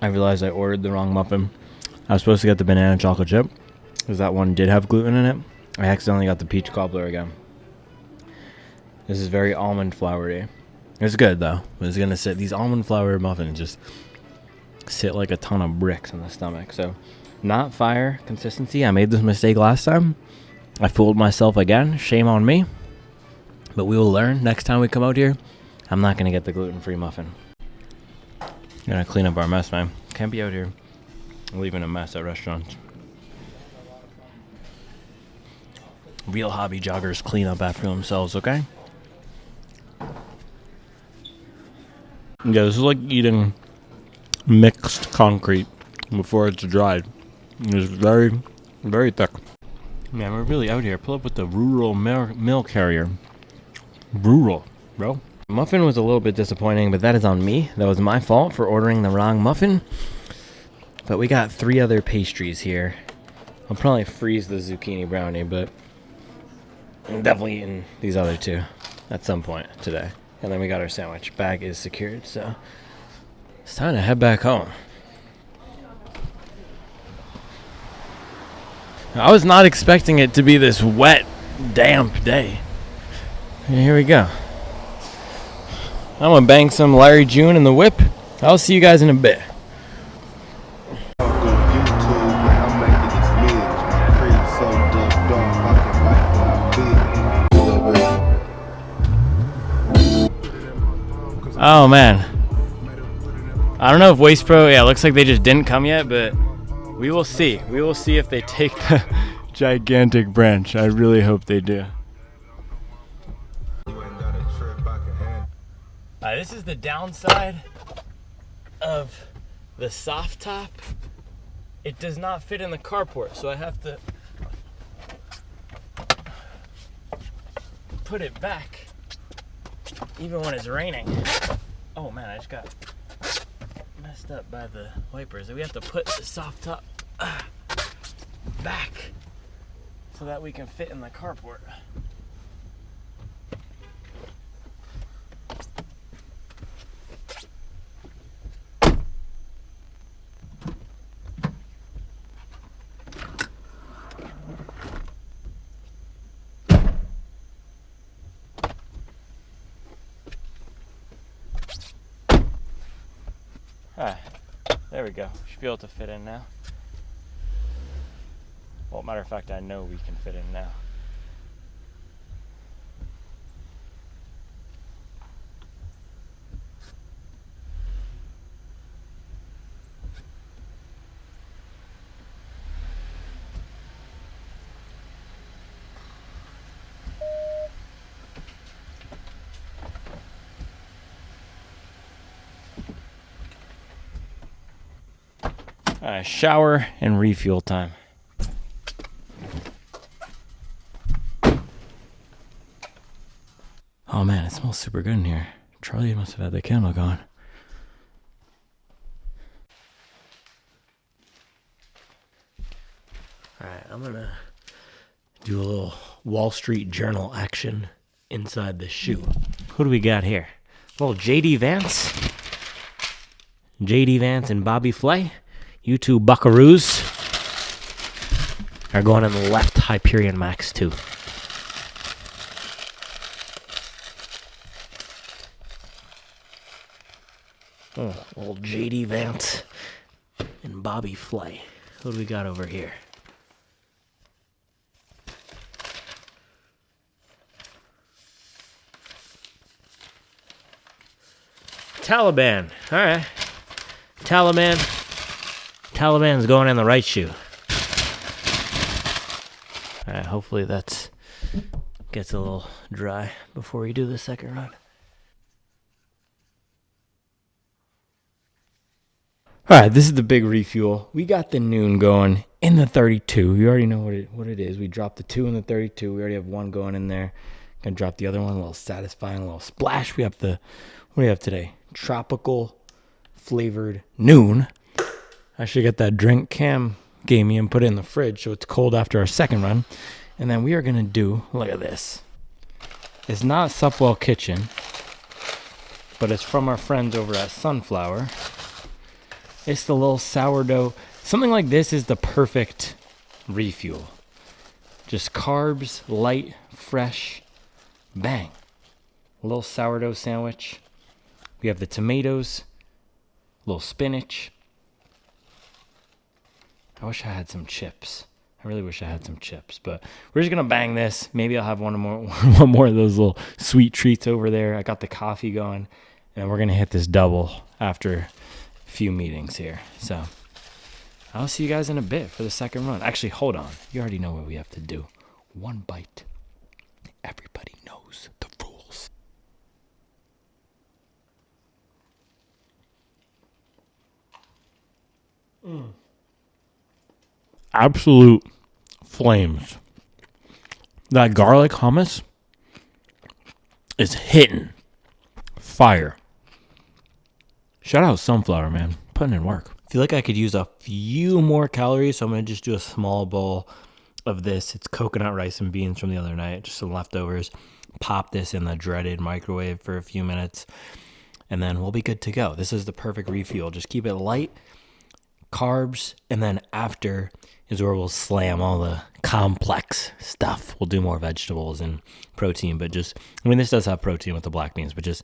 I realized I ordered the wrong muffin. I was supposed to get the banana chocolate chip, because that one did have gluten in it. I accidentally got the peach cobbler again. This is very almond floury. It's good though. It's gonna sit. These almond flour muffins just sit like a ton of bricks in the stomach. So, not fire consistency. I made this mistake last time. I fooled myself again. Shame on me. But we will learn next time we come out here. I'm not gonna get the gluten-free muffin. Gonna clean up our mess, man. Can't be out here leaving a mess at restaurants. Real hobby joggers clean up after themselves, okay? Yeah, this is like eating mixed concrete before it's dried. It's very, very thick. Man, we're really out here. Pull up with the rural mail carrier. Rural, bro. Muffin was a little bit disappointing, but that is on me. That was my fault for ordering the wrong muffin. But we got 3 other pastries here. I'll probably freeze the zucchini brownie, but I'm definitely eating these other 2 at some point today. And then we got our sandwich. Bag is secured, so it's time to head back home. I was not expecting it to be this wet, damp day. And here we go. I'm gonna bang some Larry June in the whip. I'll see you guys in a bit. Oh man, I don't know if Waste Pro, yeah, looks like they just didn't come yet, but we will see. We will see if they take the gigantic branch. I really hope they do. This is the downside of the soft top. It does not fit in the carport, so I have to put it back even when it's raining. Oh man, I just got messed up by the wipers. We have to put the soft top back so that we can fit in the carport. Ah, there we go. Should be able to fit in now. Well, matter of fact, I know we can fit in now. Shower and refuel time. Oh man, it smells super good in here. Charlie must have had the candle going. Alright, I'm gonna do a little Wall Street Journal action inside the shoe. Who do we got here? Little JD Vance. JD Vance and Bobby Flay. You two buckaroos are going in the left Hyperion Max 2. Oh, old JD Vance and Bobby Flay. What do we got over here? Taliban. All right. Taliban's going in the right shoe. All right, hopefully that gets a little dry before we do the second run. All right, this is the big refuel. We got the noon going in the 32. You already know what it is. We dropped the 2 in the 32. We already have 1 going in there. Gonna drop the other one, a little satisfying, a little splash. We have what do we have today? Tropical flavored noon. I should get that drink Cam gave me and put it in the fridge so it's cold after our second run. And then we are gonna do, look at this. It's not Supwell Kitchen, but it's from our friends over at Sunflower. It's the little sourdough. Something like this is the perfect refuel. Just carbs, light, fresh, bang. A little sourdough sandwich. We have the tomatoes, a little spinach. I wish I had some chips. I really wish I had some chips, but we're just gonna bang this. Maybe I'll have one more of those little sweet treats over there. I got the coffee going, and we're gonna hit this double after a few meetings here. So I'll see you guys in a bit for the second run. Actually, hold on. You already know what we have to do. 1 bite. Everybody knows the rules. Absolute flames. That garlic hummus is hitting fire. Shout out Sunflower, man. Putting in work. I feel like I could use a few more calories, so I'm going to just do a small bowl of this. It's coconut rice and beans from the other night, just some leftovers. Pop this in the dreaded microwave for a few minutes, and then we'll be good to go. This is the perfect refuel. Just keep it light, carbs, and then after is where we'll slam all the complex stuff. We'll do more vegetables and protein, but just, I mean, this does have protein with the black beans, but just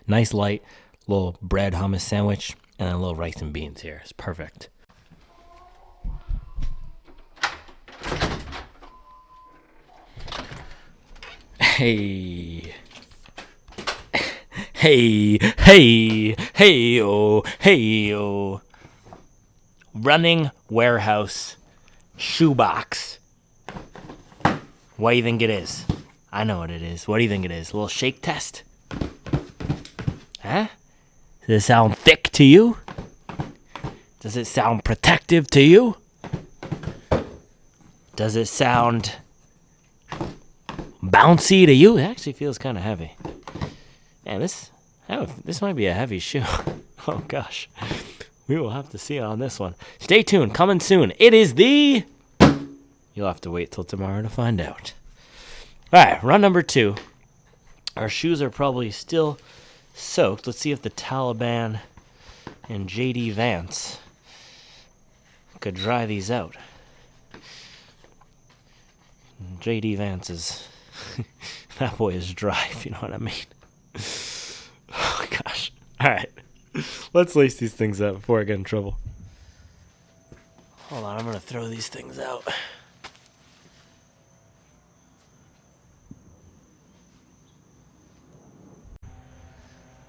nice light little bread hummus sandwich and then a little rice and beans here. It's perfect. Hey, oh. Running warehouse shoebox. What do you think it is? I know what it is. What do you think it is? A little shake test? Huh? Does it sound thick to you? Does it sound protective to you? Does it sound bouncy to you? It actually feels kind of heavy. Man, this might be a heavy shoe. Oh gosh. We will have to see on this one. Stay tuned. Coming soon. It is the... You'll have to wait till tomorrow to find out. All right, run number 2. Our shoes are probably still soaked. Let's see if the Taliban and JD Vance could dry these out. JD Vance is... that boy is dry, if you know what I mean. Oh, gosh. All right. Let's lace these things up before I get in trouble. Hold on, I'm going to throw these things out.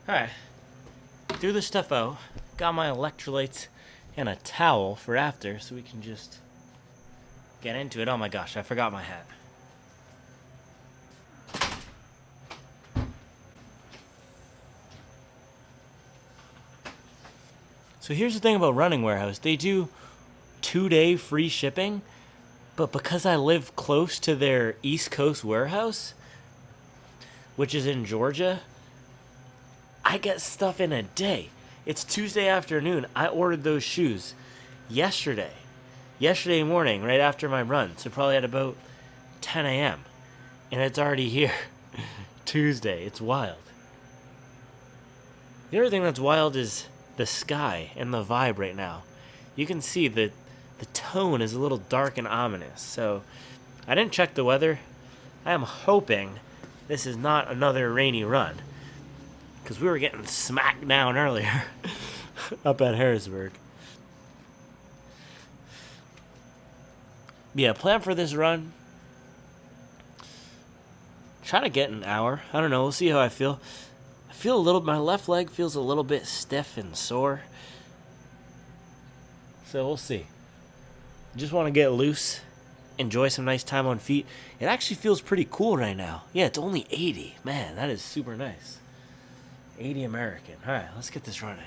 Alright. Threw the stuff out. Got my electrolytes and a towel for after so we can just get into it. Oh my gosh, I forgot my hat. So here's the thing about Running Warehouse. They do 2-day free shipping, but because I live close to their East Coast warehouse, which is in Georgia, I get stuff in a day. It's Tuesday afternoon. I ordered those shoes yesterday morning, right after my run, so probably at about 10 a.m. And it's already here. Tuesday. It's wild. The other thing that's wild is the sky and the vibe right now. You can see that the tone is a little dark and ominous. So I didn't check the weather. I am hoping this is not another rainy run, because we were getting smacked down earlier up at Harrisburg. Yeah, plan for this run. Try to get an hour. I don't know. We'll see how I feel. I feel my left leg feels a little bit stiff and sore. So we'll see. Just want to get loose. Enjoy some nice time on feet. It actually feels pretty cool right now. Yeah, it's only 80. Man, that is super nice. 80 American. All right, let's get this running.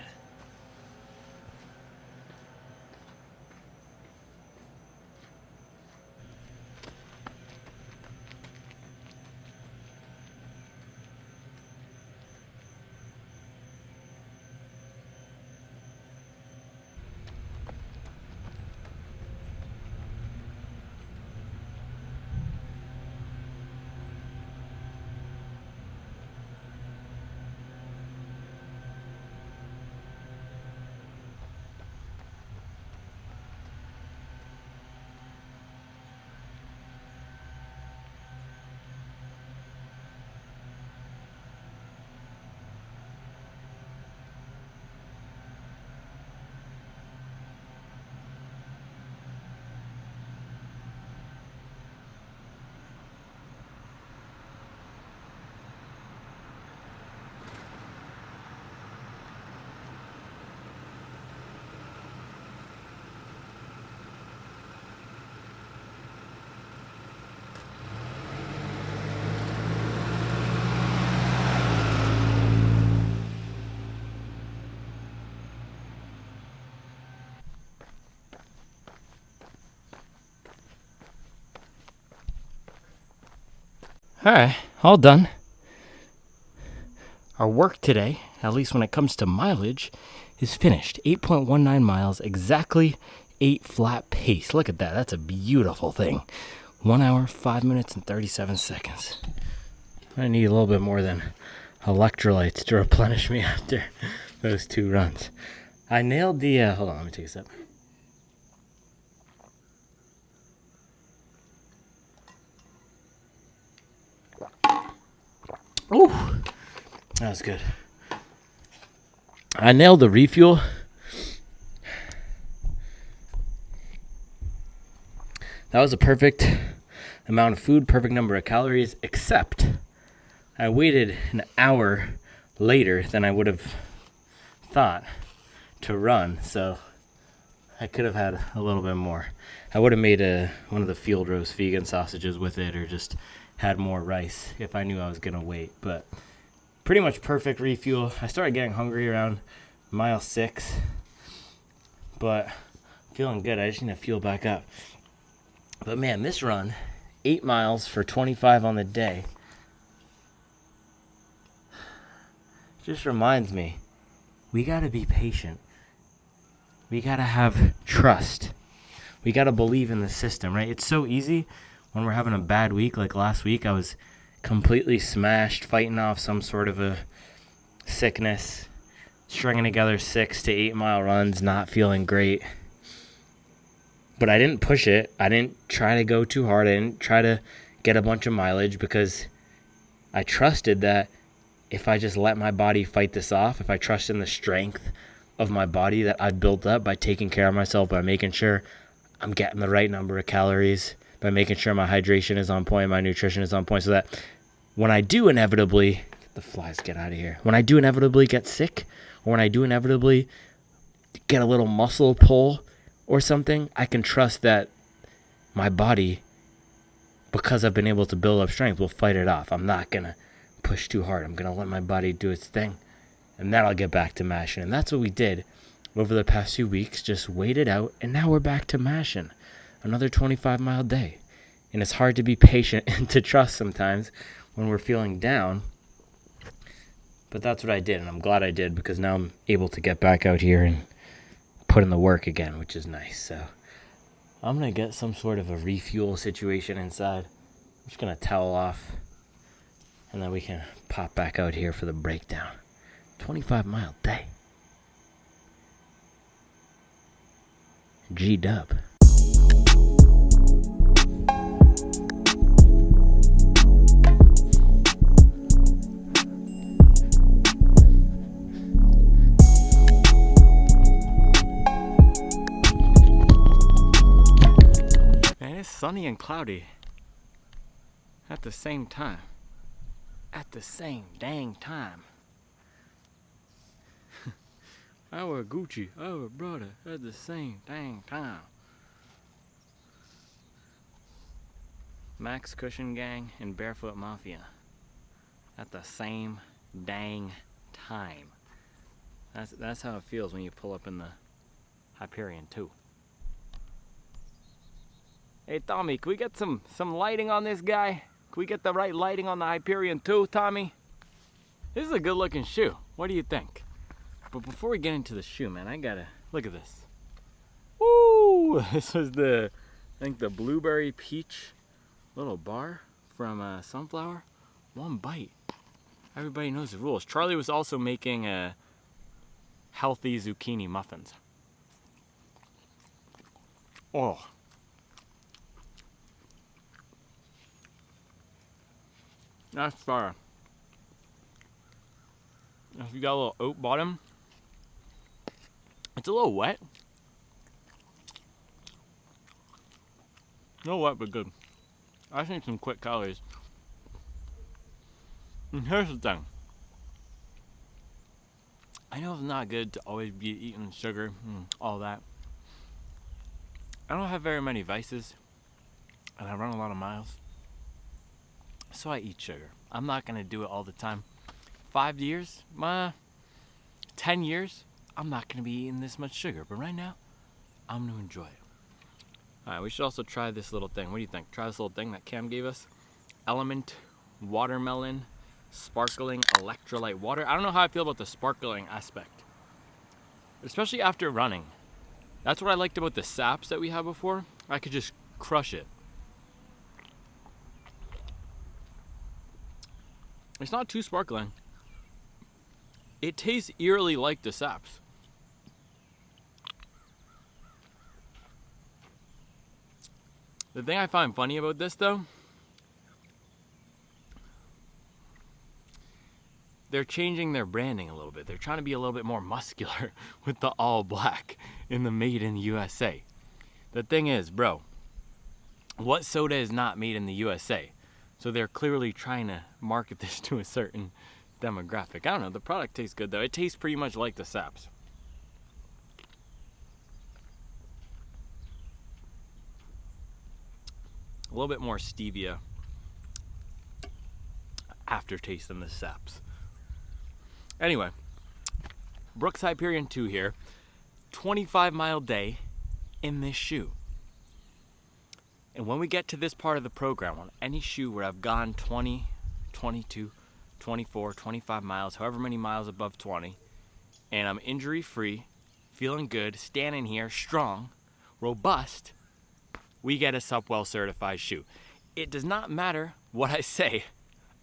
All right, all done. Our work today, at least when it comes to mileage, is finished. 8.19 miles, exactly 8 flat pace. Look at that. That's a beautiful thing. 1 hour, 5 minutes, and 37 seconds. I need a little bit more than electrolytes to replenish me after those 2 runs. I nailed the, hold on, let me take a sip. Ooh, that was good. I nailed the refuel. That was a perfect amount of food, perfect number of calories, except I waited an hour later than I would have thought to run, so I could have had a little bit more. I would have made one of the field roast vegan sausages with it, or just had more rice if I knew I was going to wait. But pretty much perfect refuel. I started getting hungry around mile 6, but feeling good. I just need to fuel back up. But man, this run, 8 miles for 25 on the day, just reminds me, we got to be patient. We got to have trust. We got to believe in the system, right? It's so easy when we're having a bad week. Like last week, I was completely smashed, fighting off some sort of a sickness, stringing together 6 to 8 mile runs, not feeling great. But I didn't push it. I didn't try to go too hard. I didn't try to get a bunch of mileage, because I trusted that if I just let my body fight this off, if I trust in the strength of my body that I've built up by taking care of myself, by making sure I'm getting the right number of calories, by making sure my hydration is on point, my nutrition is on point, so that when I do inevitably, the flies get out of here, when I do inevitably get sick, or when I do inevitably get a little muscle pull or something, I can trust that my body, because I've been able to build up strength, will fight it off. I'm not going to push too hard. I'm going to let my body do its thing, and then I'll get back to mashing. And that's what we did over the past few weeks, just wait it out, and now we're back to mashing. Another 25-mile day. And it's hard to be patient and to trust sometimes when we're feeling down. But that's what I did, and I'm glad I did, because now I'm able to get back out here and put in the work again, which is nice. So I'm going to get some sort of a refuel situation inside. I'm just going to towel off, and then we can pop back out here for the breakdown. 25-mile day. G-dub. sunny and cloudy at the same time. At the same dang time. Our Gucci, our brother, at the same dang time. Max Cushion Gang and Barefoot Mafia at the same dang time. That's how it feels when you pull up in the Hyperion 2. Hey Tommy, can we get some lighting on this guy? Can we get the right lighting on the Hyperion 2, Tommy? This is a good looking shoe. What do you think? But before we get into the shoe, man, I gotta look at this. Woo! This was I think the blueberry peach little bar from Sunflower. One bite. Everybody knows the rules. Charlie was also making healthy zucchini muffins. Oh. That's fire. If you got a little oat bottom, it's a little wet. A little wet, but good. I think some quick calories. And here's the thing. I know it's not good to always be eating sugar and all that. I don't have very many vices, and I run a lot of miles, so I eat sugar. I'm not gonna do it all the time. 5 years, 10 years, I'm not gonna be eating this much sugar, but right now, I'm gonna enjoy it. Alright, we should also try this little thing. What do you think? Try this little thing that Cam gave us. Element watermelon sparkling electrolyte water. I don't know how I feel about the sparkling aspect, especially after running. That's what I liked about the saps that we had before. I could just crush it. It's not too sparkling. It tastes eerily like the saps. The thing I find funny about this though, they're changing their branding a little bit. They're trying to be a little bit more muscular with the all black in the made in the USA. The thing is, bro, what soda is not made in the USA? So they're clearly trying to market this to a certain demographic. I don't know, the product tastes good though. It tastes pretty much like the saps. A little bit more stevia aftertaste than the saps. Anyway, Brooks Hyperion 2 here. 25-mile day in this shoe. And when we get to this part of the program, on any shoe where I've gone 20, 22, 24, 25 miles, however many miles above 20, and I'm injury-free, feeling good, standing here, strong, robust, we get a Supwell certified shoe. It does not matter what I say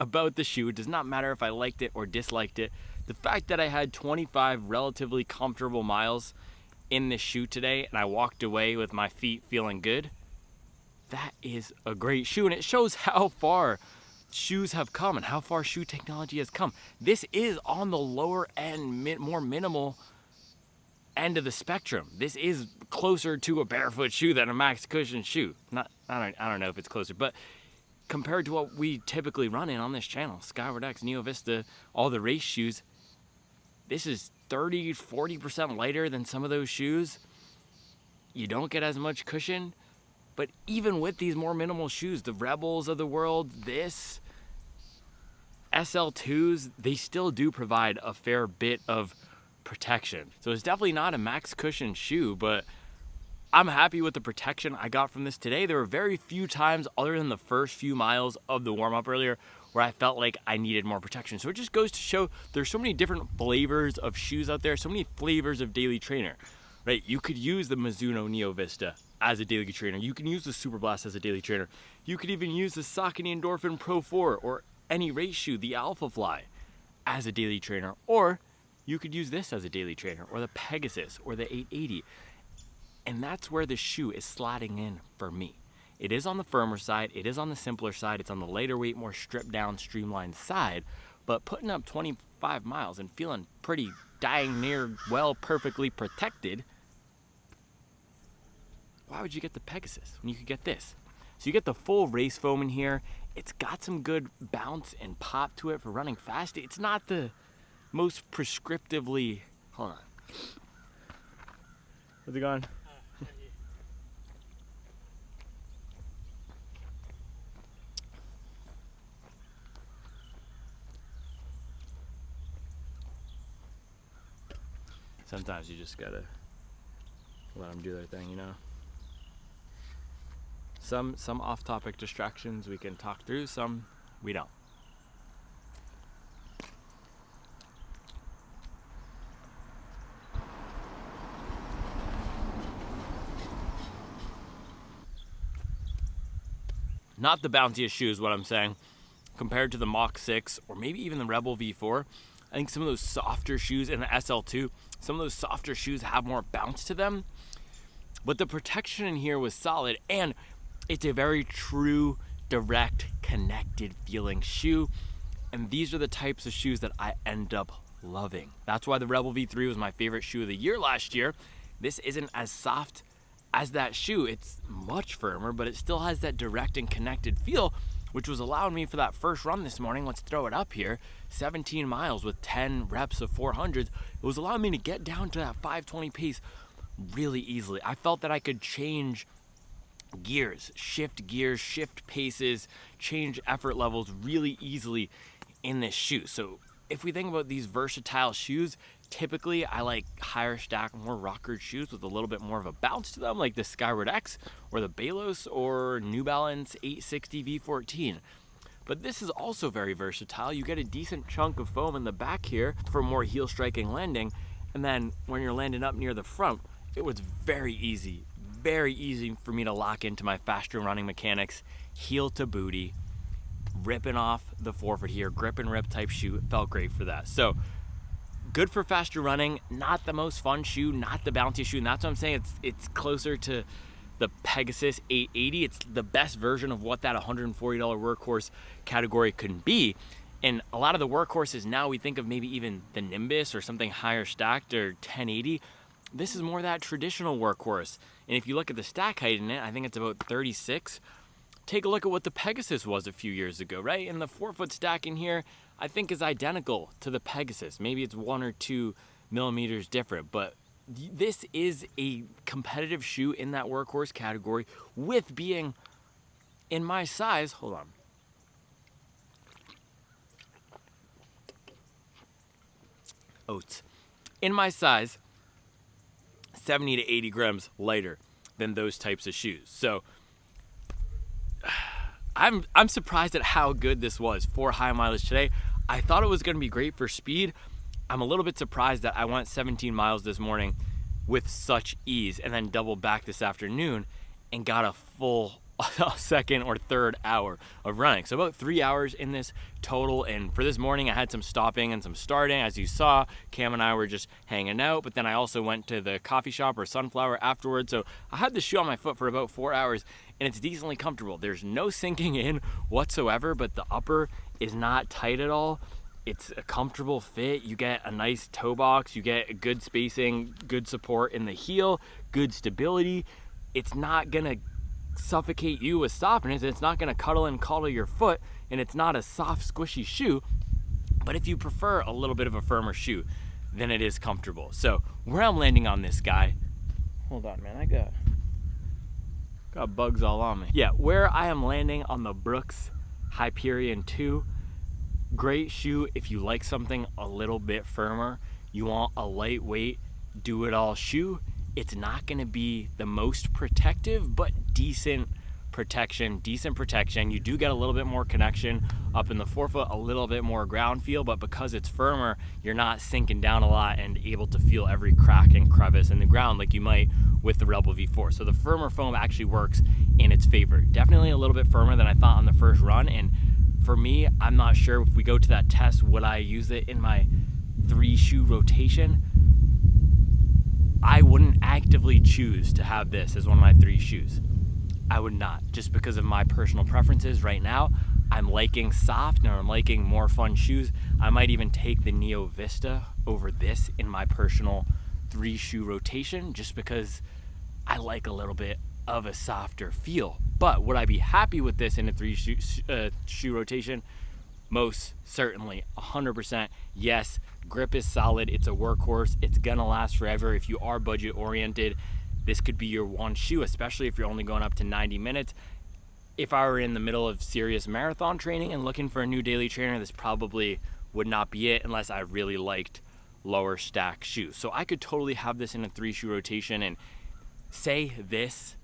about the shoe. It does not matter if I liked it or disliked it. The fact that I had 25 relatively comfortable miles in this shoe today and I walked away with my feet feeling good, that is a great shoe, and it shows how far shoes have come and how far shoe technology has come. This is on the lower end, more minimal end of the spectrum. This is closer to a Barefoot shoe than a Max Cushion shoe. I don't know if it's closer, but compared to what we typically run in on this channel, Skyward X, Neo Vista, all the race shoes, this is 30-40% lighter than some of those shoes. You don't get as much cushion, but even with these more minimal shoes, the Rebels of the world, this, SL2s, they still do provide a fair bit of protection. So it's definitely not a Max Cushion shoe, but I'm happy with the protection I got from this today. There were very few times other than the first few miles of the warm-up earlier where I felt like I needed more protection. So it just goes to show there's so many different flavors of shoes out there, so many flavors of daily trainer, right? You could use the Mizuno Neo Vista as a daily trainer. You can use the Super Blast as a daily trainer. You could even use the Saucony Endorphin Pro 4 or any race shoe, the Alpha Fly, as a daily trainer. Or you could use this as a daily trainer, or the Pegasus, or the 880. And that's where the shoe is slotting in for me. It is on the firmer side, it is on the simpler side, it's on the lighter weight, more stripped down, streamlined side, but putting up 25 miles and feeling pretty dang near well perfectly protected, why would you get the Pegasus when you could get this? So you get the full race foam in here. It's got some good bounce and pop to it for running fast. It's not the most prescriptively, hold on. How's it going? Sometimes you just gotta let them do their thing, you know? Some off-topic distractions we can talk through, some we don't. Not the bounciest shoe is what I'm saying, compared to the Mach 6 or maybe even the Rebel V4. I think some of those softer shoes, and the SL2, some of those softer shoes have more bounce to them. But the protection in here was solid, and it's a very true, direct, connected feeling shoe. And these are the types of shoes that I end up loving. That's why the Rebel V3 was my favorite shoe of the year last year. This isn't as soft as that shoe. It's much firmer, but it still has that direct and connected feel, which was allowing me for that first run this morning. Let's throw it up here. 17 miles with 10 reps of 400s. It was allowing me to get down to that 520 pace really easily. I felt that I could change gears, shift paces, change effort levels really easily in this shoe. So if we think about these versatile shoes, typically I like higher stack, more rocker shoes with a little bit more of a bounce to them, like the Skyward X or the Balos or New Balance 860 V14. But this is also very versatile. You get a decent chunk of foam in the back here for more heel striking landing. And then when you're landing up near the front, it was very easy for me to lock into my faster running mechanics, heel to booty, ripping off the forefoot here, grip and rip type shoe. It felt great for that. So good for faster running, not the most fun shoe, not the bouncy shoe. And that's what I'm saying. It's closer to the Pegasus 880. It's the best version of what that $140 workhorse category can be. And a lot of the workhorses now, we think of maybe even the Nimbus or something higher stacked or 1080. This is more that traditional workhorse. And if you look at the stack height in it, I think it's about 36. Take a look at what the Pegasus was a few years ago, right? And the forefoot stack in here, I think, is identical to the Pegasus. Maybe it's 1 or 2 millimeters different, but this is a competitive shoe in that workhorse category with being in my size. Hold on. Oats. In my size, 70 to 80 grams lighter than those types of shoes. So I'm surprised at how good this was for high mileage today. I thought it was going to be great for speed. I'm a little bit surprised that I went 17 miles this morning with such ease and then doubled back this afternoon and got a full second or third hour of running. So about 3 hours in this total. And for this morning, I had some stopping and some starting. As you saw, Cam and I were just hanging out, but then I also went to the coffee shop or Sunflower afterwards. So I had the shoe on my foot for about 4 hours, and it's decently comfortable. There's no sinking in whatsoever, but the upper is not tight at all. It's a comfortable fit. You get a nice toe box. You get good spacing, good support in the heel, good stability. It's not gonna suffocate you with softness. It's not gonna cuddle and coddle your foot, and it's not a soft, squishy shoe. But if you prefer a little bit of a firmer shoe, then it is comfortable. So where I'm landing on this guy, hold on, man, I got bugs all on me. Yeah, where I am landing on the Brooks Hyperion 2, great shoe if you like something a little bit firmer. You want a lightweight, do-it-all shoe. It's not going to be the most protective, but decent protection. You do get a little bit more connection up in the forefoot, a little bit more ground feel, but because it's firmer, you're not sinking down a lot and able to feel every crack and crevice in the ground like you might with the Rebel V4. So the firmer foam actually works in its favor. Definitely a little bit firmer than I thought on the first run. And for me, I'm not sure if we go to that test, would I use it in my 3-shoe rotation? I wouldn't actively choose to have this as one of my 3 shoes. I would not, just because of my personal preferences right now. I'm liking soft and I'm liking more fun shoes. I might even take the Neo Vista over this in my personal 3-shoe rotation, just because I like a little bit of a softer feel. But would I be happy with this in a 3 shoe rotation? Most certainly, 100%. Yes, grip is solid. It's a workhorse. It's gonna last forever. If you are budget oriented, this could be your one shoe, especially if you're only going up to 90 minutes. If I were in the middle of serious marathon training and looking for a new daily trainer, this probably would not be it unless I really liked lower stack shoes. So I could totally have this in a 3 shoe rotation and say this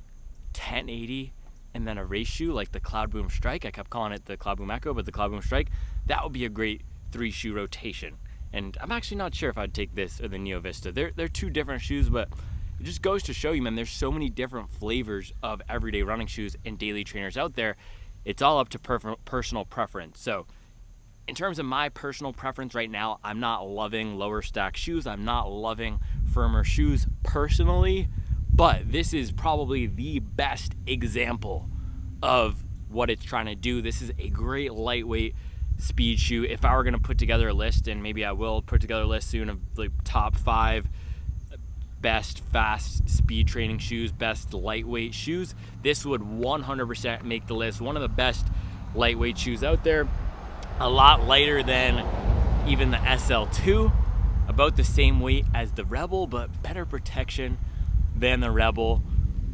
1080 and then a race shoe like the Cloud Boom Strike. I kept calling it the Cloud Boom Echo, but the Cloud Boom Strike, that would be a great 3 shoe rotation. And I'm actually not sure if I'd take this or the Neo Vista. They're 2 different shoes, but it just goes to show you, man, there's so many different flavors of everyday running shoes and daily trainers out there. It's all up to personal preference. So in terms of my personal preference right now, I'm not loving lower stack shoes. I'm not loving firmer shoes personally, but this is probably the best example of what it's trying to do. This is a great lightweight speed shoe. If I were gonna put together a list, and maybe I will put together a list soon of like top 5 best fast speed training shoes, best lightweight shoes, this would 100% make the list. One of the best lightweight shoes out there. A lot lighter than even the SL2, about the same weight as the Rebel, but better protection than the Rebel.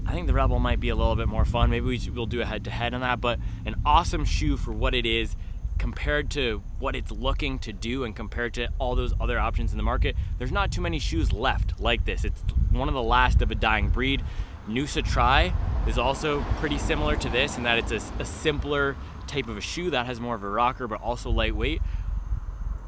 I think the Rebel might be a little bit more fun. Maybe we'll do a head-to-head on that, but an awesome shoe for what it is compared to what it's looking to do and compared to all those other options in the market. There's not too many shoes left like this. It's one of the last of a dying breed. Noosa Tri is also pretty similar to this in that it's a simpler type of a shoe that has more of a rocker but also lightweight.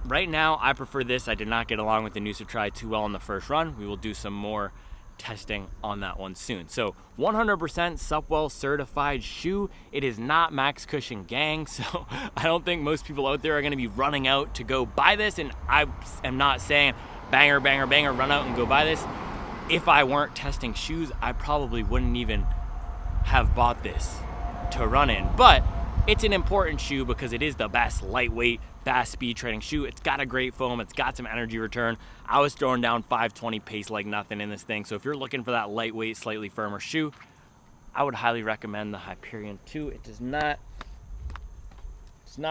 Right now I prefer this. I did not get along with the Noosa Tri too well in the first run. We will do some more testing on that one soon. So 100% Supwell certified shoe. It is not Max Cushion gang, so I don't think most people out there are going to be running out to go buy this, and I am not saying banger run out and go buy this. If I weren't testing shoes, I probably wouldn't even have bought this to run in, but it's an important shoe because it is the best lightweight, fast speed training shoe. It's got a great foam. It's got some energy return. I was throwing down 520 pace like nothing in this thing. So if you're looking for that lightweight, slightly firmer shoe, I would highly recommend the Hyperion 2. It does not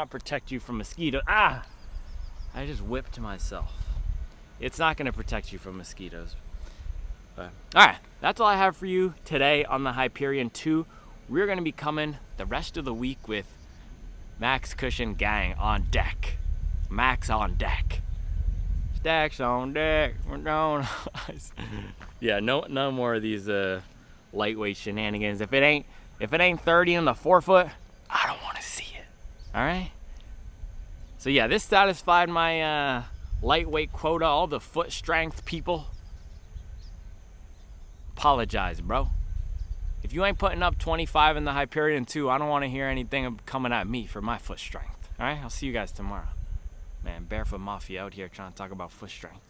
protect you from mosquitoes. I just whipped myself. It's not going to protect you from mosquitoes. But, all right, that's all I have for you today on the Hyperion 2. We're going to be coming the rest of the week with Max Cushion gang on deck. Max on deck. Stacks on deck. We're down. Yeah, no more of these lightweight shenanigans. If it ain't 30 in the forefoot, I don't want to see it. All right. So yeah, this satisfied my lightweight quota. All the foot strength people. Apologize, bro. If you ain't putting up 25 in the Hyperion 2, I don't want to hear anything coming at me for my foot strength. All right, I'll see you guys tomorrow. Man, Barefoot Mafia out here trying to talk about foot strength.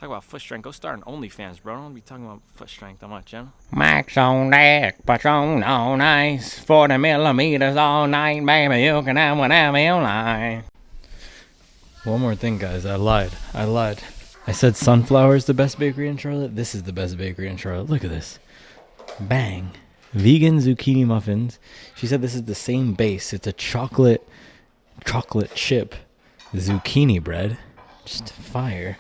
Talk about foot strength. Go start an OnlyFans, bro. I don't want to be talking about foot strength on my channel. Max on deck, Patron on ice, 40 millimeters all night, baby. You can have whatever you like. One more thing, guys. I lied. I said Sunflower is the best bakery in Charlotte. This is the best bakery in Charlotte. Look at this. Bang. Vegan zucchini muffins. She said this is the same base. It's a chocolate chip zucchini bread. Just fire.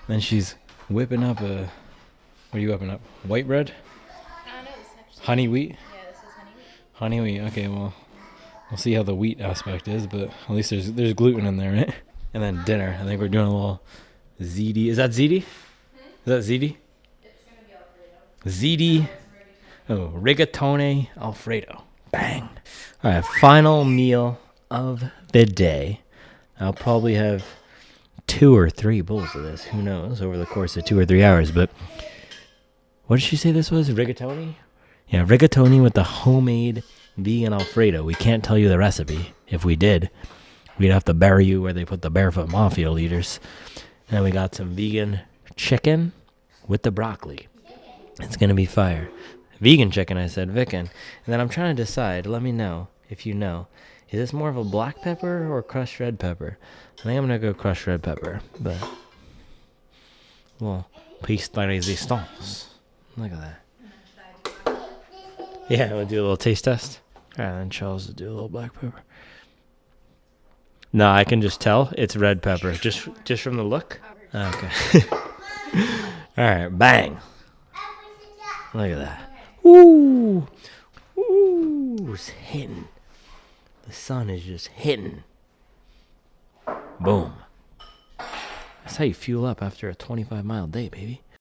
Then she's whipping up what are you whipping up? White bread? No, this actually. Honey wheat? Yeah, this is honey wheat. Honey wheat. Okay, well, we'll see how the wheat aspect is, but at least there's gluten in there, right? And then dinner. I think we're doing a little ziti. Is that ziti? Is that ziti? It's going to be Alfredo. Ziti. Oh, rigatone Alfredo. Bang. All right, final meal of the day. I'll probably have 2 or 3 bowls of this. Who knows? Over the course of 2 or 3 hours. But what did she say this was? Rigatoni? Yeah, rigatoni with the homemade vegan Alfredo. We can't tell you the recipe. If we did, we'd have to bury you where they put the Barefoot Mafia leaders. And then we got some vegan chicken with the broccoli. It's going to be fire. Vegan chicken, I said, Vicken. And then I'm trying to decide, let me know if you know. Is this more of a black pepper or crushed red pepper? I think I'm going to go crushed red pepper. But, well, piece de resistance. Look at that. Yeah, we'll do a little taste test. All right, then Charles will do a little black pepper. No, I can just tell it's red pepper, just from the look. Okay. All right, bang. Look at that. Ooh, ooh, it's hitting. The sun is just hitting. Boom. That's how you fuel up after a 25-mile day, baby.